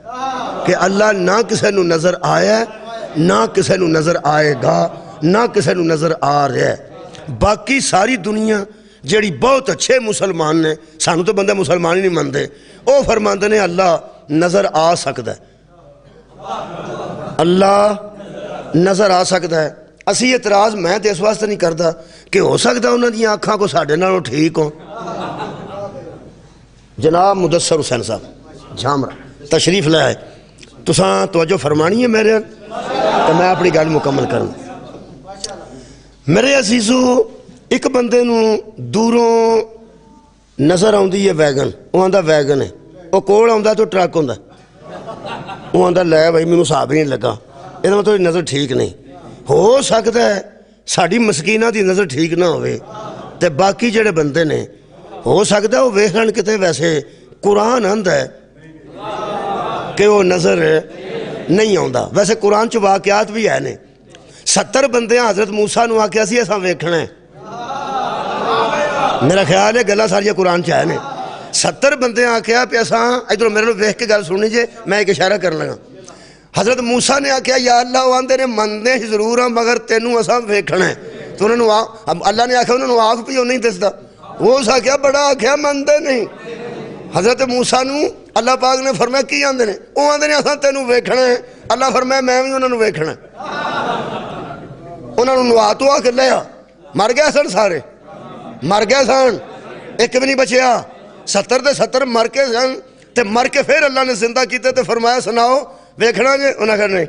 کہ اللہ نہ کسے نو نظر آیا ہے، نہ کسے نو نظر آئے گا، نہ کسے نو نظر آ رہا ہے۔ باقی ساری دنیا جیڑی بہت اچھے مسلمان نے، سانو تو بندہ مسلمان ہی نہیں مندے، او فرماندے نے اللہ نظر آ سکتا ہے، اللہ نظر آ سکتا ہے۔ اسی اعتراض میں تے اس واسطے نہیں کرتا کہ ہو سکتا انہاں دی آنکھاں کو ساڈے نالوں ٹھیک ہو۔ جناب مدثر حسین صاحب جھامرا تشریف لے آئے، تساں توجہ فرمانی ہے میرے تو میں اپنی گل مکمل کروں۔ میرے عزیزو، ایک بندے نو دوروں نظر آؤندی ہے ویگن، وہ آندا ویگن ہے، وہ کول آندا تو ٹرک ہوندا، وہ آندا لے بھائی مینوں حساب ہی نہیں لگا، یہ مطلب نظر ٹھیک نہیں۔ ہو سکتا ہے ساڈی مسکینہ دی نظر ٹھیک نہ ہوئے تے باقی جڑے بندے نے ہو سکتا ہے وہ ویکھن کتے، ویسے قرآن آندا ہے کہ وہ نظر نہیں آندا۔ ویسے قرآن چ واقعات بھی ہے نے، 70 بندے حضرت موسیٰ نو آکھیا سی ایسا ویکھنا ہے، میرا خیال ہے گلا ساری قرآن چ ہے نے۔ 70 بندے آکھیا پہ ایسا ادھر میرے لوگ ویکھ کے گل سننی جے، میں ایک اشارہ کر لگا۔ حضرت موسیٰ نے آکھیا یا اللہ وہ آندے نے مندے ہی ضرور ہیں مگر تینوں ایسا ویکھنا ہے، تو انہوں نے اللہ نے آکھیا انہوں نے آکھ بھی نہیں دستا، وہ اس آکھیا بڑا آکھیا مندے نہیں۔ حضرت موسیٰ نو اللہ پاک نے فرمایا کی آندے نے، وہ آندے نے اساں تینوں ویکھنا ہے، اللہ فرمایا میں بھی انہوں نے ویکھنا ہے۔ انہوں نے نوا تو آ کے لیا، مر گیا سن، سارے مر گیا سن، ایک بھی نہیں بچیا، 70 دے 70 مر کے سن، تے مر کے پھر اللہ نے زندہ کیتے تے فرمایا سناؤ ویکھنا جے، انہوں نے کہا نہیں۔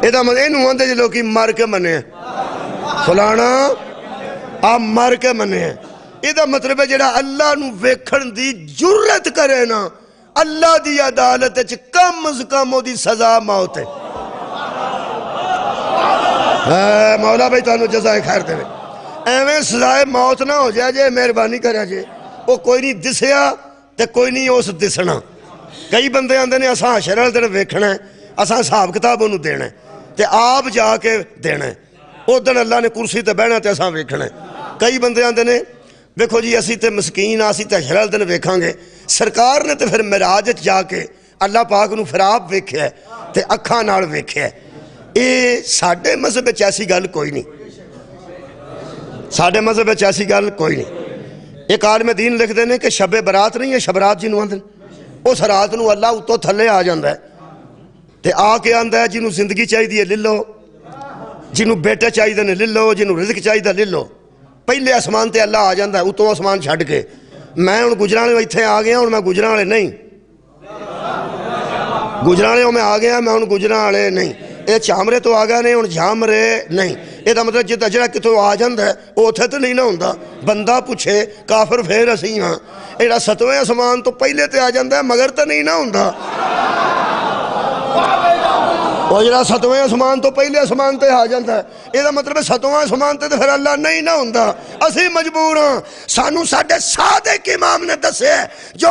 یہ مطلب انہوں آندے جے لوگی مر کے منے ہیں، فلانا آپ مر کے منے ہیں۔ یہ مطلب ہے جڑا اللہ نو ویکھن دی جرت کرے نا، اللہ دی عدالت وچ کم از کم او دی سزا موت ہے۔ مولا بھائی تانوں جزائے خیر دے، ایویں سزائے موت نہ ہو جائے جے، مہربانی کرا جے، وہ کوئی نہیں دسیا تے کوئی نہیں اس دسنا۔ کئی بندے آندے نے اساں حشر والے دن ویکھنا ہے، اساں حساب کتاب انہوں دینا ہے تے آپ جا کے دینا ہے، او دن اللہ نے کرسی تے بہنا تے اساں ویکھنا ہے۔ کئی بندے آندے نے ویکھو جی اسی تے مسکین اسی تے حشر والے دن ویکھاں گے، سرکار نے تے پھر معراج وچ جا کے اللہ پاک نو پھر آپ ویکھیا ہے تے اکھاں نال ویکھیا ہے۔ اے ساڈے مذہب وچ ایسی گل کوئی نہیں، ساڈے مذہب وچ ایسی گل کوئی نہیں۔ ایک عالم دین لکھتے ہیں کہ شب برات نہیں ہے، شب رات جنوں آندے اس رات نو اللہ اتوں تھلے آ جاندا ہے تے آ کے آندا ہے جنوں زندگی چاہیے لے لو، جنوں بیٹے چاہیے نے لے لو، جنوں رزق چاہیے لے لو۔ پہلے آسمان تے اللہ آ جاندا ہے اتوں آسمان چھڈ کے، میں ہن گجراں والے ایتھے آ گیا، ہن میں گجراں والے نہیں، ਗੁਜਰਾਂ ਵਾਲੇ ਮੈਂ ਆ ਗਿਆ, ਮੈਂ ਹੁਣ ਗੁਜਰਾਂ ਵਾਲੇ ਨਹੀਂ। ਇਹ ਚਾਮਰੇ ਤੋਂ ਆ ਗਏ ਨੇ, ਹੁਣ ਝਾਮਰੇ ਨਹੀਂ। ਇਹਦਾ ਮਤਲਬ ਜਿੱਦਾਂ ਜਿਹੜਾ ਕਿਤੋਂ ਆ ਜਾਂਦਾ ਉਹ ਉੱਥੇ ਤਾਂ ਨਹੀਂ ਨਾ ਹੁੰਦਾ। ਬੰਦਾ ਪੁੱਛੇ ਕਾਫਰ ਫੇਰ ਅਸੀਂ ਹਾਂ। ਇਹ ਜਿਹੜਾ 7ਵੇਂ ਅਸਮਾਨ ਤੋਂ ਪਹਿਲੇ ਤੇ ਆ ਜਾਂਦਾ ਮਗਰ ਤਾਂ ਨਹੀਂ ਨਾ ਹੁੰਦਾ। ਉਹ ਜਿਹੜਾ 7ਵੇਂ ਅਸਮਾਨ ਤੋਂ ਪਹਿਲੇ ਅਸਮਾਨ ਤੇ ਆ ਜਾਂਦਾ ਇਹਦਾ ਮਤਲਬ 7ਵਾਂ ਅਸਮਾਨ ਤੇ ਫਿਰ ਅੱਲਾ ਨਹੀਂ ਨਾ ਹੁੰਦਾ। ਅਸੀਂ ਮਜਬੂਰ ਹਾਂ। ਸਾਨੂੰ ਸਾਡੇ ਸਾਦਿਕ ਇਮਾਮ ਨੇ ਦੱਸਿਆ ਜੋ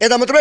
ਇਹਦਾ ਮਤਲਬ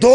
2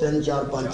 3 4 5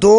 2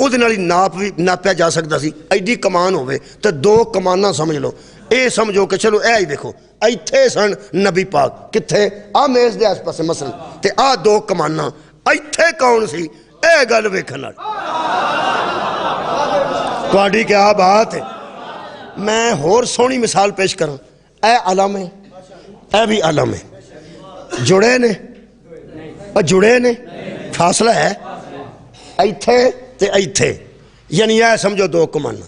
ਉਹਦੇ ਨਾਲ ਹੀ ਨਾਪ ਵੀ ਨਾਪਿਆ ਜਾ ਸਕਦਾ ਸੀ। ਐਡੀ ਕਮਾਨ ਹੋਵੇ ਤੇ 2 ਕਮਾਨਾਂ ਸਮਝ ਲਓ। ਇਹ ਸਮਝੋ ਕਿ ਚਲੋ ਇਹ ਹੀ ਦੇਖੋ ਇੱਥੇ ਸਨ ਨਬੀ ਪਾਕ ਕਿੱਥੇ ਆ ਮੇਜ਼ ਦੇ ਆਸ-ਪਾਸੇ ਮਸਲਨ ਤੇ ਆ 2 ਕਮਾਨਾਂ ਇੱਥੇ ਕੌਣ ਸੀ ਇਹ ਗੱਲ ਵੇਖਣ ਨਾਲ। تواڈی کیا بات ہے. میں ہور سونی مثال پیش کراں. اے علم ہے, اے بھی علم ہے, جڑے نے اور جڑے نے, فاصلہ ہے ایتھے تے ایتھے, یعنی یہ سمجھو دو کمانا.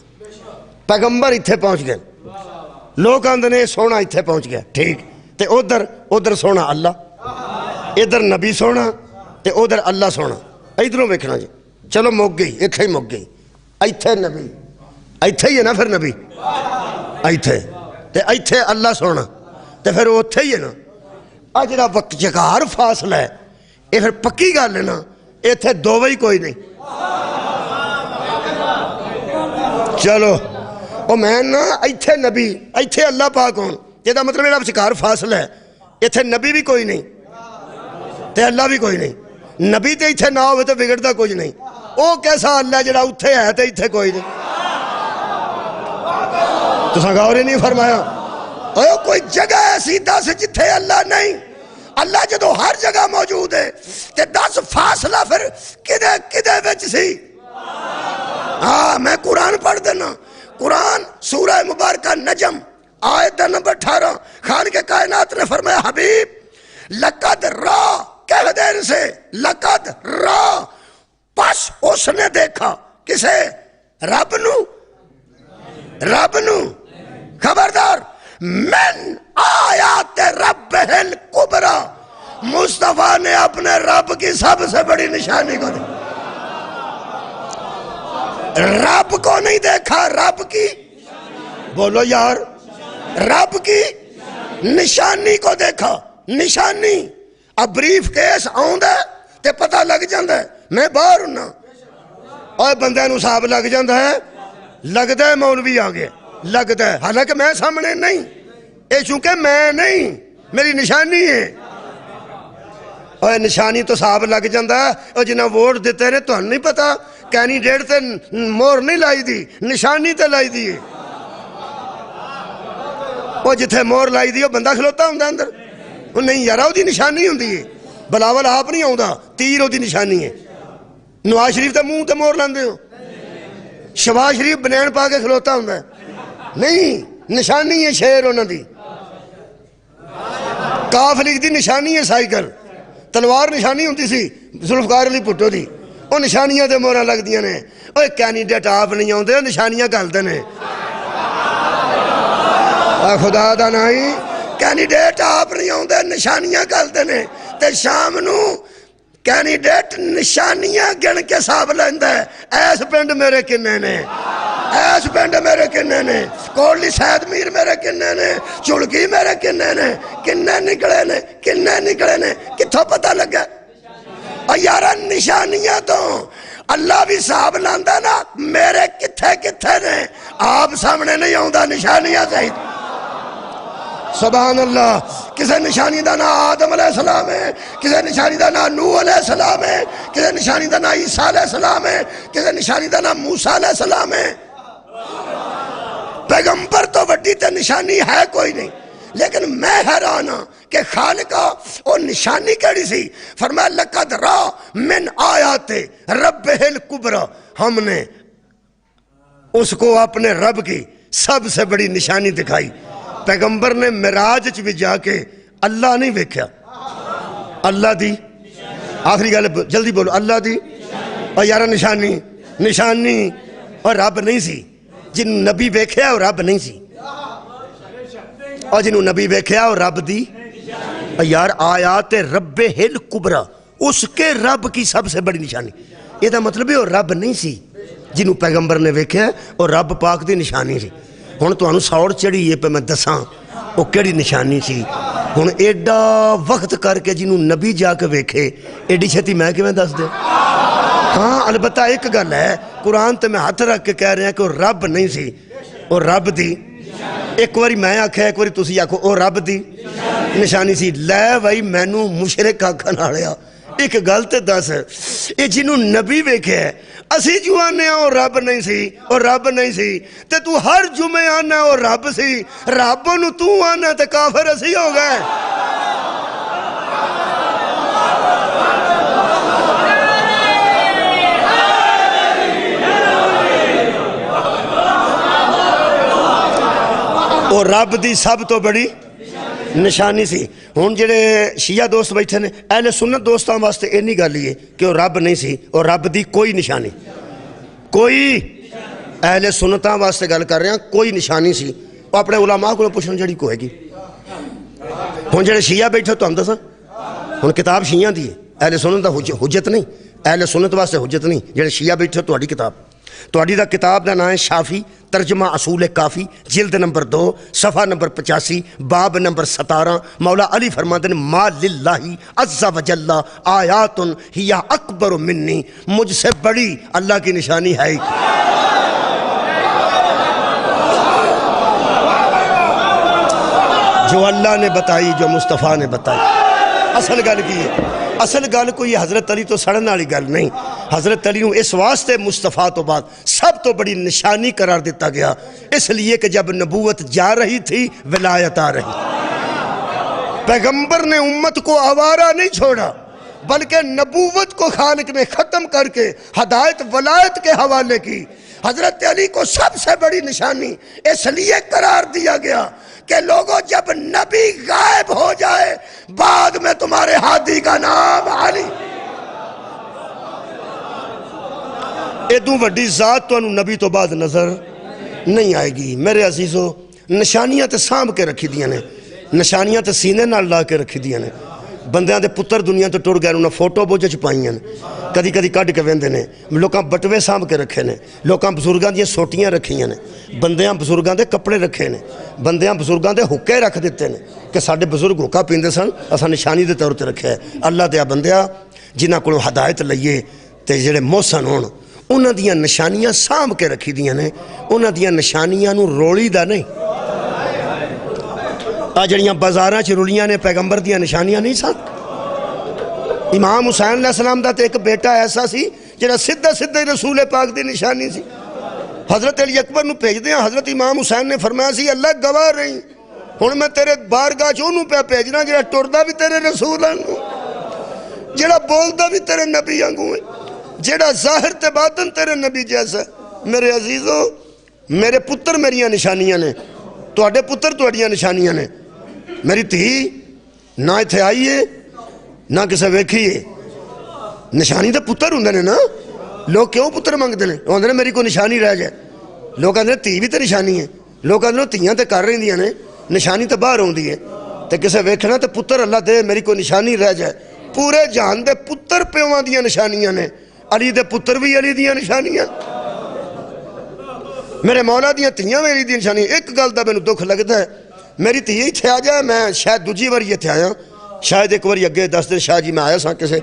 پیغمبر ایتھے پہنچ گئے, لوگ آندے نے سونا ایتھے پہنچ گیا, ٹھیک, تے ادھر سونا اللہ, ادھر نبی سونا تے ادھر اللہ سونا. ادھروں ویکھنا جی, چلو مک گئی, ایک ہی مک گئی. ایتھے نبی, ایتھے ہی ہے نا پھر نبی, ایتھے تے ایتھے اللہ سونا, تے پھر اوتھے ہی ہے نا. آ جڑا وقت چکار فاصلہ ہے, یہ پھر پکی گل ہے نا, ایتھے دو ہی کوئی نہیں. چلو او میں نا ایتھے نبی ایتھے اللہ پاک ہون, یہ دا مطلب میرا چکار فاصلہ ہے, ایتھے نبی بھی کوئی نہیں تے اللہ بھی کوئی نہیں. نبی تے ایتھے نہ ہوئے تو بگڑتا کچھ نہیں. او کیسا اللہ ہے جڑا اتھے ہے تے ایتھے کوئی نہیں. تو غور ہی نہیں فرمایا. اوہ کوئی جگہ ایسی دس جتھے اللہ نہیں. اللہ جدو ہر جگہ موجود ہے تے دس فاصلہ پھر کدے وچ سی. ہاں میں قرآن پڑھ دینا. قرآن سورہ مبارکہ نجم آیت نمبر 18, خان کے کائنات نے فرمایا حبیب لقد را, کہہ دین سے لقد را, پس اس نے دیکھا کسے, رب نو, رب نو. خبردار, من آیات رب الکبریٰ, مصطفیٰ نے اپنے رب کی سب سے بڑی نشانی کو دیکھا. رب کو نہیں دیکھا, رب کی, بولو یار, رب کی نشانی کو دیکھا. نشانی اب بریف کیس آؤندا تے پتہ لگ جاندہ ہے میں باہر ہوں, اور بندے نو صاحب لگ جاندہ ہے, لگتا ہے مولوی آگے, لگتا ہے, حالانکہ میں سامنے نہیں, اے چونکہ میں نہیں, میری نشانی ہے. اور نشانی تو صاحب لگ جاندہ ہے. اور جنہاں ووٹ دیتے ہیں تو نہیں پتا, کینڈیڈیٹ تے مور نہیں لائی دی, نشانی تے لائی دی. وہ جتھے مور لائی دی وہ بندہ کھلوتا ہوں اندر, وہ نہیں یارا وہ دی نشانی ہوں دی. بلاول آپ نہیں آؤں دا, تیر وہ دی نشانی ہے. نواز شریف تے منہ تے مور لاندے ہو, شباز شریف بنین پا کے کھلوتا ہوں دا نہیں, نشانی ہے شیر انہوں دی. کاف لکھ دی نشانی ہے سائیکل, تلوار نشانی ہوتی سی ذوالفقار علی بھٹو دی, وہ نشانیاں دے مورا لگ دیاں نے. اوہ کینڈیڈیٹ آپ نہیں آؤں دے, نشانیاں گھلتے نے. خدا دا نہیں, کینڈیڈیٹ آپ نہیں آؤں دے, نشانیاں گھلتے نے. تے شام نو کینڈیڈیٹ نشانیاں گن کے صاحب لیندہ ہے, ایس پنڈ میرے کنے نے, ایس پنڈ میرے کنے نے, کوڑلی سید میر میرے کنے نے, چڑکی میرے کنے نے, کنے نکلے نے, کتھوں پتہ لگا. اور یارہ نشانیاں تو اللہ بھی صاحب لاندہ نا, میرے کتھے نے, آپ سامنے نہیں آؤں دا نشانیاں سہید. سبحان اللہ. کسے نشانی دا نا آدم علیہ السلام ہے, کسے نشانی دا نا نوح علیہ السلام ہے, کسے نشانی دا نا عیسیٰ علیہ السلام ہے, کسے نشانی دا نا موسیٰ علیہ السلام ہے. پیغمبر تو وڈی تے نشانی ہے کوئی نہیں, لیکن میں حیران ہوں کہ خالقہ وہ نشانی کیڑی سی. فرمایا لقد را من آیات رب الکبریٰ, ہم نے اس کو اپنے رب کی سب سے بڑی نشانی دکھائی. پیغمبر نے معراج وچ بھی جا کے اللہ نہیں ویکھیا, اللہ دی, آخری گل جلدی بولو, اللہ دی. اور یارہ نشانی اور رب نہیں سی. جنہوں نبی ویکھیا اور رب نہیں سی, اور جنہوں نبی ویکھیا اور رب دی. اور یار آیات رب الکبریٰ, اس کے رب کی سب سے بڑی نشانی. یہ دا مطلب ہے وہ رب نہیں سی جنہوں پیغمبر نے ویکھیا اور رب پاک دی نشانی سی. ہن تانوں سوڑ چڑھی یہ پہ میں دساں وہ کیڑی نشانی سی. ہن ایڈا وقت کر کے جنہوں نبی جا کے ویکھے, ایڈی چھتی میں کیویں دس دے. ہاں البتہ ایک گل ہے, قرآن تے میں ہاتھ رکھ کے کہہ رہے ہیں کہ وہ رب نہیں سی, وہ رب دی. ایک واری میں آکھیا, ایک واری تسی آکھو وہ رب دی نشانی سی. لے بھائی مینوں مشرک آکھن والیا, ایک گل تے دس, یہ جنہوں نبی ویکھے ہے, اسی جو آنے ہیں وہ رب نہیں سی, اور رب نہیں سی, تے تو ہر جمعے آنے ہیں وہ رب سی, رب نو تو آنے تے کافر اسی ہو گئے. وہ رب دی سب تو بڑی نشانی سی. ہن جڑے شیعہ دوست بیٹھے نے اہل سنت دوستاں واسطے اینی گل ہی ہے کہ وہ رب نہیں سی, اور رب دی کوئی نشانی, کوئی اہل سنتاں واسطے گل کر رہے ہیں, کوئی نشانی سی. وہ اپنے علماء کو پوچھن جڑی کوئی گی. ہن جڑے شیعہ بیٹھے تو ہم دساں, ہن کتاب شیعہ دی ہے, اہل سنت دا حجت نہیں, اہل سنت واسطے حجت نہیں. جڑے شیعہ بیٹھے تہاڈی کتاب, تہاڈی دا کتاب دا نام ہے شافی ترجمہ اصول کافی, جلد نمبر 2 صفحہ نمبر 85 باب نمبر 17. مولا علی فرماتے ہیں ما للہ عز و جل آیات ہی اکبر منی, مجھ سے بڑی اللہ کی نشانی ہے. جو اللہ نے بتائی, جو مصطفیٰ نے بتائی. اصل گل کی ہے, اصل گل کوئی حضرت علی تو سڑن والی گل نہیں. حضرت علی نو اس واسطے مصطفیٰ تو بعد سب تو بڑی نشانی قرار دیتا گیا, اس لیے کہ جب نبوت جا رہی تھی ولایت آ رہی. پیغمبر نے امت کو آوارہ نہیں چھوڑا, بلکہ نبوت کو خالق نے ختم کر کے ہدایت ولایت کے حوالے کی. حضرت علی کو سب سے بڑی نشانی اس لیے قرار دیا گیا کہ لوگوں جب نبی غائب ہو جائے بعد میں تمہارے ہادی کا نام علی. ادوں وڈی ذات تو نبی تو بعد نظر نہیں آئے گی. میرے عزیزو, نشانیاں تے سانب کے رکھی دیاں نے, نشانیاں تے سینے نال لا کے رکھی دیاں نے. بندیاں دے پتر دنیا تو ٹر گئے, انہاں فوٹو بوجھ چ پائیاں نے, کدی کدی کڈ کے ویندے نے. لوکاں بٹوے سانب کے رکھے نے, لوکاں بزرگاں دیاں سوٹیاں رکھیاں نے, بندیاں بزرگاں دے کپڑے رکھے نے, بندیاں بزرگاں دے حکے رکھ دیتے نے کہ ساڈے بزرگ حکا پیندے سن, اساں نشانی دے طور تے رکھیا ہے. اللہ دیا بندیا جنہاں کولوں ہدایت لئیے تے جڑے محسن ہون, انہاں دیاں نشانیاں سانب کے رکھی دیاں نے, انہاں دیاں نشانیاں نو رولی دا نہیں. آ جڑیاں بازاراں چ رولیاں نے پیغمبر دیاں نشانیاں نہیں سن. امام حسین علیہ السلام دا تے ایک بیٹا ایسا سی جڑا سدھا سدھا ہی رسول پاک دی نشانی سی. حضرت علی اکبر نو بھیج دیاں, حضرت امام حسین نے فرمایا سی اللہ گواہ رہی, ہن میں تیرے بارگاہ چوں پہ بھیجنا جڑا ٹردا بھی تیرے رسول وانگوں, جڑا بولدا بھی تیرے نبی وانگوں ہے, جڑا ظاہر تے باطن تیرے نبی جیسا ہے. میرے عزیزو, میرے پتر میریاں نشانیاں نے, تواڈے پتر تواڈیاں نشانیاں نے. میری تھی نہ ایتھے آئی ہے نہ کسے ویکھی ہے, نشانی تے پتر ہوندے نے نا. لوگ کیوں پتر منگدے نے؟ ہوندے نے میری کوئی نشانی رہ جائے. لوگ آندے نے تھی بھی تے نشانی ہے, لوگ آندے نے تھیاں تے کر رہندیاں نے, نشانی تے باہر ہوندی ہے. تے کسے ویکھنا تے پتر اللہ دے میری کوئی نشانی رہ جائے. پورے جہان دے پتر پیواں دیاں نشانیاں نے, علی دے پتر بھی علی دیاں نشانیاں, میرے مولا دیاں تھیاں میری دی نشانی. ایک گل دا مینوں دکھ لگدا ہے, میری تھی ایتھے آ جائے, میں شاید دوجی واری ایتھے آیا, شاید ایک واری اگے 10 دن شاہ جی میں آیا سا, کسے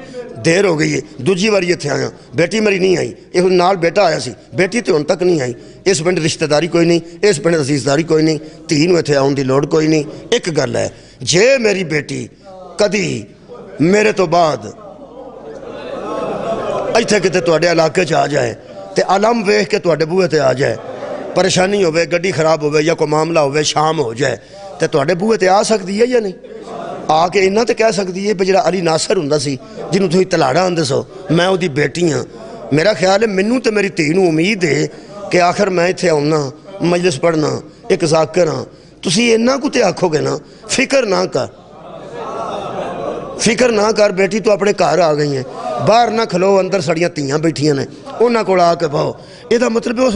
دیر ہو گئی ہے, دوجی واری ایتھے آیا, بیٹی میری نہیں آئی. یہ نال بیٹا آیا سی, بیٹی تے ہن تک نہیں آئی. اس پنڈ رشتہ داری کوئی نہیں, اس پنڈ عزیزداری کوئی نہیں, تھی نوں ایتھے آؤن دی لوڑ کوئی نہیں. ایک گل ہے, جے میری بیٹی کدی میرے تو بعد ایتھے کتے تواڈے علاقے چ آ جائے تے علم ویکھ کے تواڈے بوئے تے آ جائے, پریشانی ہوئے, گڈی خراب ہوئے یا کوئی معاملہ ہوئے, شام ہو جائے تے تواڈے بوئے تے آ سکتی ہے یا نہیں؟ آ کے انہاں تے کہہ سکتی ہے جڑا علی ناصر ہوندا سی جنوں تسی تلاڑا آندے سو, میں او دی بیٹی ہاں. میرا خیال ہے مینوں تے میری دھی نوں امید ہے کہ آخر میں ایتھے آਉنا, مجلس پڑھنا, ایک ذاکر ہاں. تسی انہاں کو تے آکھو گے نا فکر نہ کر, فکر نہ کر بیٹی, تو اپنے گھر آ گئی ہیں, باہر نہ کھلو, اندر سڑیاں تیاں بیٹھیاں نے, انہاں کول آ کے بہو. یہ مطلب ہے اس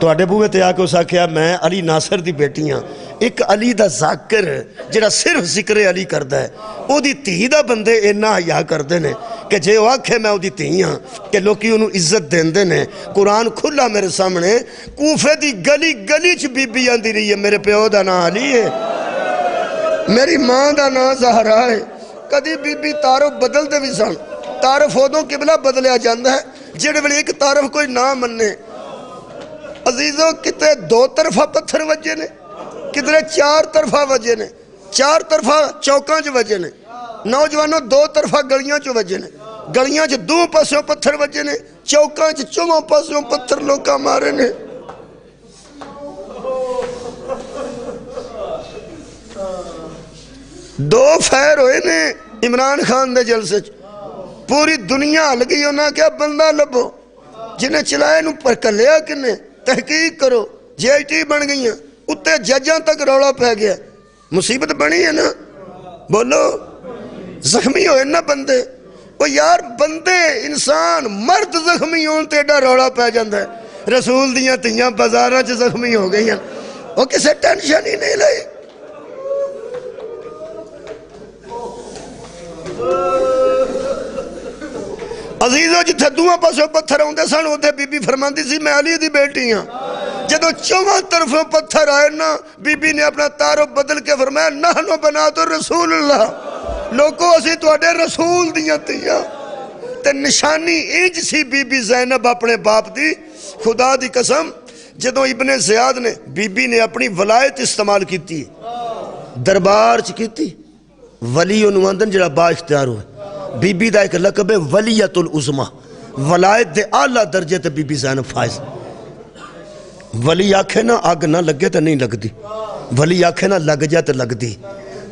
تہاڈے بوئے تے آ کے اس آکھیا میں علی ناصر دی بیٹی ہاں. ایک علی دا ذاکر جڑا صرف ذکر علی کردا ہے, او دی تھی دا بندے اینا حیا کردے نے کہ جے او آکھے میں او دی تھی ہاں کہ لوکی انہوں عزت دیندے نے. قرآن کھلا میرے سامنے, کوفے دی گلی گلی چ بی بی آندی رہی ہے میرے پیو دا نام علی ہے, میری ماں دا نام زہرا ہے. کدی بی بی تعارف بدل دے بھی سن, تعارف ادوں قبلہ بدلیا جاندا ہے جڑے ویلے ایک تعارف کوئی نہ مننے. عزیزو کتے 2 طرفہ پتھر وجے نے, کدھرے 4 طرفہ وجے نے, 4 طرفہ چوکاں چ وجے نے. نوجوانوں 2 طرفہ گلیاں چ وجے نے, گلیاں چ 2 پاسوں پتھر وجے نے, چوکاں چ 4 پاسوں پتھر لوکاں مارے نے. دو فیر ہوئے نے عمران خان دے جلسے, پوری دنیا ہل گئی. انہاں کیا بندہ لبو جنہیں چلائے نو پر کلیا کنے, تحقیق کرو, JIT بن گئی ہیں, اتنے ججاں تک رولا پہ گیا, مصیبت بنی ہے نا, بولو زخمی ہوئے نا بندے. وہ یار بندے انسان مرد زخمی ہون تے ایڈا رولا پہ جاندہ ہے. رسول دیاں تیاں بازاراں چ زخمی ہو گئی ہیں, وہ کسے ٹینشن ہی نہیں لئی. عزیزو جتھے دوہاں پاسوں پتھر ہوندے سن اتھے بی بی فرماندی سی میں علی دی بیٹی ہاں. جدو چواں طرفوں پتھر آئے نا, بی بی نے اپنا تعارف بدل کے فرمایا نحنو بنات رسول اللہ, لوگو اسی تواڈے رسول دیاں تیاں. تے نشانی ایج سی بی بی زینب اپنے باپ دی. خدا دی قسم جدو ابن زیاد نے بی بی نے اپنی ولایت استعمال کیتی, دربار چ کیتی, ولی انواندن جڑا با اختیار ہوئے. بی بی دا ایک لقب ہے ولیت العظمہ, ولایت دے اعلیٰ درجے تے بی بی زینب فائز. ولی آکھے نا آگ نہ لگے تے نہیں لگ دی, ولی آکھے نا لگ جائے تے لگ دی.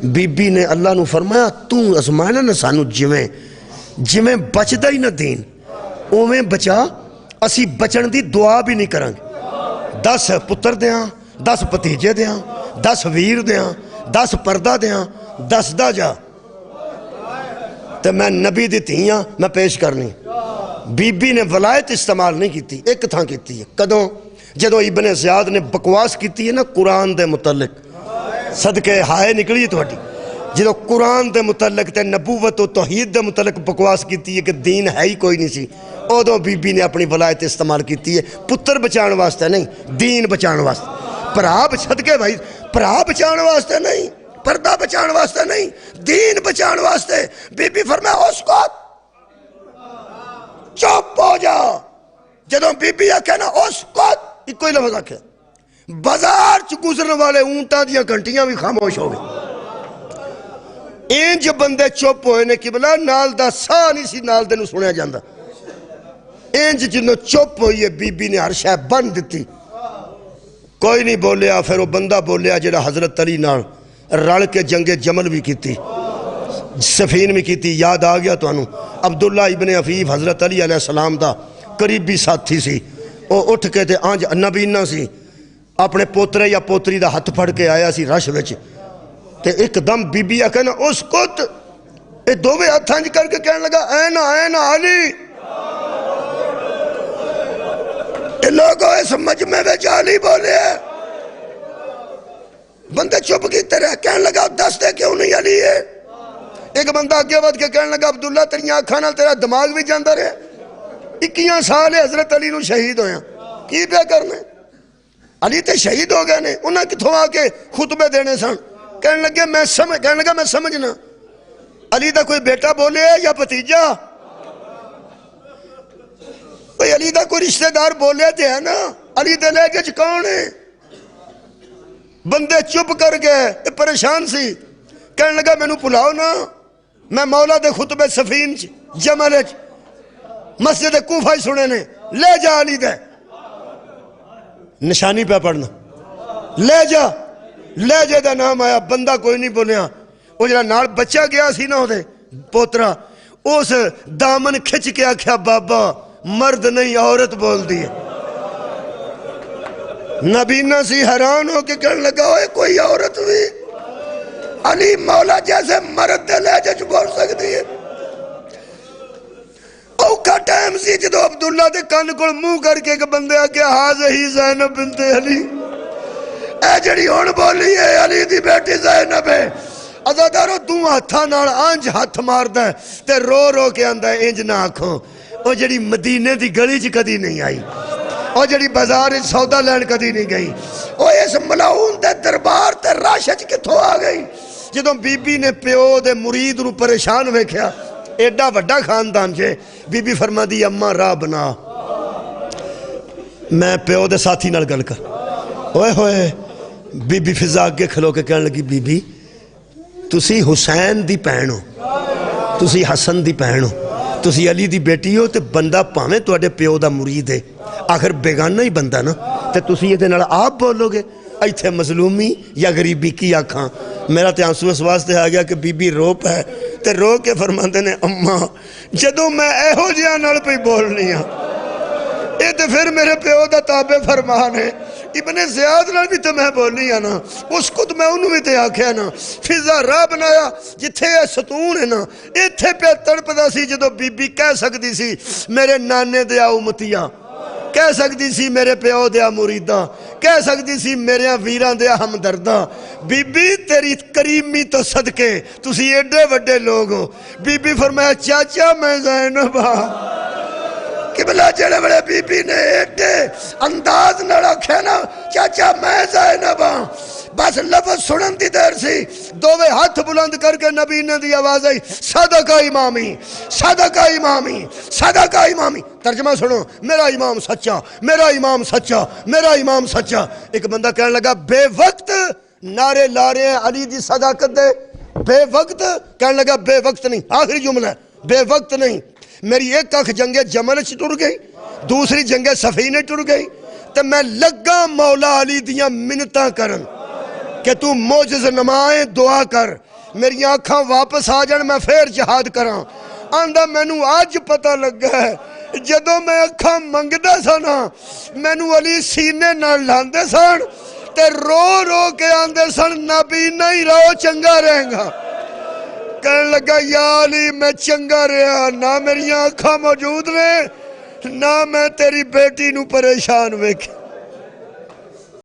بی بی نے اللہ نو فرمایا توں ازمائنا نا سانو جویں بچ دا ہی نہ دین اویں بچا, اسی بچن دی دعا بھی نہیں کریں. 10 پتر دیاں, 10 پتیجے دیاں, 10 ویر دیاں, 10 پردہ دیاں, 10 دا جا تے میں نبی دی تھیاں میں پیش کرنی. بی بی نے ولایت استعمال نہیں کیتی, ایک تھاں کیتی ہے. کدوں جدو ابن زیاد نے بکواس کیتی ہے نا قرآن دے متعلق, صدقے ہائے نکلی تھوڑی, جدو قرآن دے متعلق تے نبوت و توحید دے متعلق بکواس کیتی ہے کہ دین ہے ہی کوئی نہیں سی, ادو بی بی نے اپنی ولایت استعمال کیتی ہے. پتر بچان واسطے نہیں, دین بچان واسطے. پرا صدقے بھائی, پرا بچان واسطے نہیں, پردہ بچان واسطے نہیں, دین بچان واسطے. بی بی فرمایا اس کو چپ ہو جا. جدو بی بی آکھے نا اس کو ایک کوئی لفظ آکھے, بازار چ گزرن والے اونٹاں دیاں گھنٹیاں بھی خاموش ہو گئے. انج بندے چپ ہوئے نے قبلہ, نال دا سا نہیں سی نال دے نو سنیا جاندہ. انج جنوں چپ ہوئی ہے بی بی نے ہر شے بند دیتی, کوئی نہیں بولیا. پھر وہ بندہ بولیا جڑا حضرت علی نال رل کے جنگ جمل بھی کیتی, سفین بھی کیتی. یاد آ گیا تو انہوں عبداللہ ابن عفیف حضرت علی علیہ السلام دا قریبی ساتھی سی. وہ اٹھ کے تے آنج نبینا سی, اپنے پوترے یا پوتری دا ہتھ پھڑ کے آیا سی رش وچ, تے ایک دم بی بی آکھے نا اس کت, اے دووے ہتھ انج کر کے کہنے لگا اینا علی. اے لوگوں اس مجمع میں علی بولے ہیں. بندے چپ کیتے رہے, کہنے لگا دس دے کیوں نہیں علی ہے. ایک بندہ آگے ود کے کہنے لگا عبداللہ تیری آنکھاں نال تیرا دماغ بھی جاندہ رہے, 21 سال حضرت علی نو شہید ہویا, کی پہ کرنے. علی تے شہید ہو گئے نے, انہاں کتھوں آ کے خطبے دینے سن. کہنے لگا میں سمجھنا علی دا کوئی بیٹا بولے یا بھتیجا, کوئی علی دا کوئی رشتہ دار بولے تے ہے نا, علی دے لے کے کون ہے. بندے چپ کر گئے, پریشان سی. کہنے لگا میں نو پلاؤ نا, میں مولا دے خطبے سفین جمل مسجد کوفہ سنے نے, لے جا علی دے نشانی پہ پڑھنا, لے جا دا نام آیا. بندہ کوئی نہیں بولیا. وہ جڑا نال بچہ گیا سی نا دے پوترا, اس دامن کھچ کے آکھیا بابا مرد نہیں عورت بول دی ہے. نبینا سی حیران ہو کے کہنے لگا اوے کوئی عورت بھی علی مولا جیسے مرد دے لے جج بول سکتی ہے. اوکھا ٹائم سی جدو عبداللہ دے کان کول منہ کر کے ایک بندے آکے حاضر زینب بنت علی, اے جڑی ہون بولی ہے علی دی بیٹی زینب ہے. عزادارو دوں ہتھاں نال آنج ہتھ ماردا ہے تے رو رو کے آندا ہے انج نہ آکھو. او جڑی مدینے دی گلی چ کدی نہیں آئی, او جڑی بازار سودا لین کدی نہیں گئی, او اس ملاؤن دے دربار تے راشج کتھوں آ گئی. جدوں بی بی نے پیو دے مرید نو پریشان ویکھیا, ایڈا وڈا خاندان جے, بی بی فرما دی اماں راہ بنا, میں پیو دے ساتھی نال گل کر. اوئے ہوئے بی بی فضا اگے کھلو کے کہنے لگی بی بی تسی حسین دی بہن ہو, تسی حسن دی بہن ہو, تسی علی دی بیٹی ہو, تے بندہ پاویں تواڈے پیو دا مرید ہے, آخر بیگانہ ہی بندہ نا, تے تسی یہ دے نال آپ بولو گے ایتھے مظلومی یا غریبی کی آکھاں. میرا تے آنسو اس واسطے آ گیا کہ بی بی رو پہ تے رو کے فرماندے نے اماں جدوں میں ایہو جیاں نال پہ بولنی ہاں, اے تے پھر میرے پیو دا تابع فرمان ہے, ابن زیاد نال بھی تو میں بولی نا، اس کو تو میں انہوں بھی تے آکھیا نا، فضا راہ بنایا جتھے یہ ستون ہے نا، ایتھے پہ تڑپدا سی جدو بی بی کہہ سکتی سی میرے نانے دیا امتیاں، کہہ سکتی سی میرے پیو دیا مریداں، کہہ سکتی سی میرے ویران دیا ہمدرداں، بی بی تیری کریمی تو صدقے تسی ایڈے وڈے لوگ ہو۔ بی بی فرمایا چاچا میں زینب ہاں۔ قبلہ جڑے بڑے بی بی نے ایڈے انداز نہ رکھے نا چاچا میں زینب ہاں، بس لفظ سنن دی دیر سی دووے ہاتھ بلند کر کے نبی نے دی آواز آئی صدقہ امامی، صدقہ امامی، صدقہ امامی۔ ترجمہ سنو، میرا امام سچا، میرا امام سچا، میرا امام سچا۔ ایک بندہ کہنے لگا بے وقت نعرے لا رہے ہیں علی دی صداقت دے، بے وقت کہنے لگا بے وقت نہیں، آخری جملہ ہے بے وقت نہیں۔ میری ایک اکھ جنگ جمل چ ٹر گئی، دوسری جنگ سفینے ٹر گئی، تو میں لگا مولا علی دیاں منتاں کرن کہ تو موجز نمائیں دعا کر میری آنکھاں واپس آ جان میں پھر جہاد کراں۔ آندہ میں نو آج پتہ لگ گیا ہے جدو میں اکھاں منگدہ سانا میں نو علی سینے نہ لاندے سان تے رو رو کے آندے سان نبی نہیں رہو چنگا رہیں گا۔ کہنے لگا یا علی میں چنگا رہا نہ میری آنکھاں موجود نے نہ میں تیری بیٹی نو پریشان ویکھے۔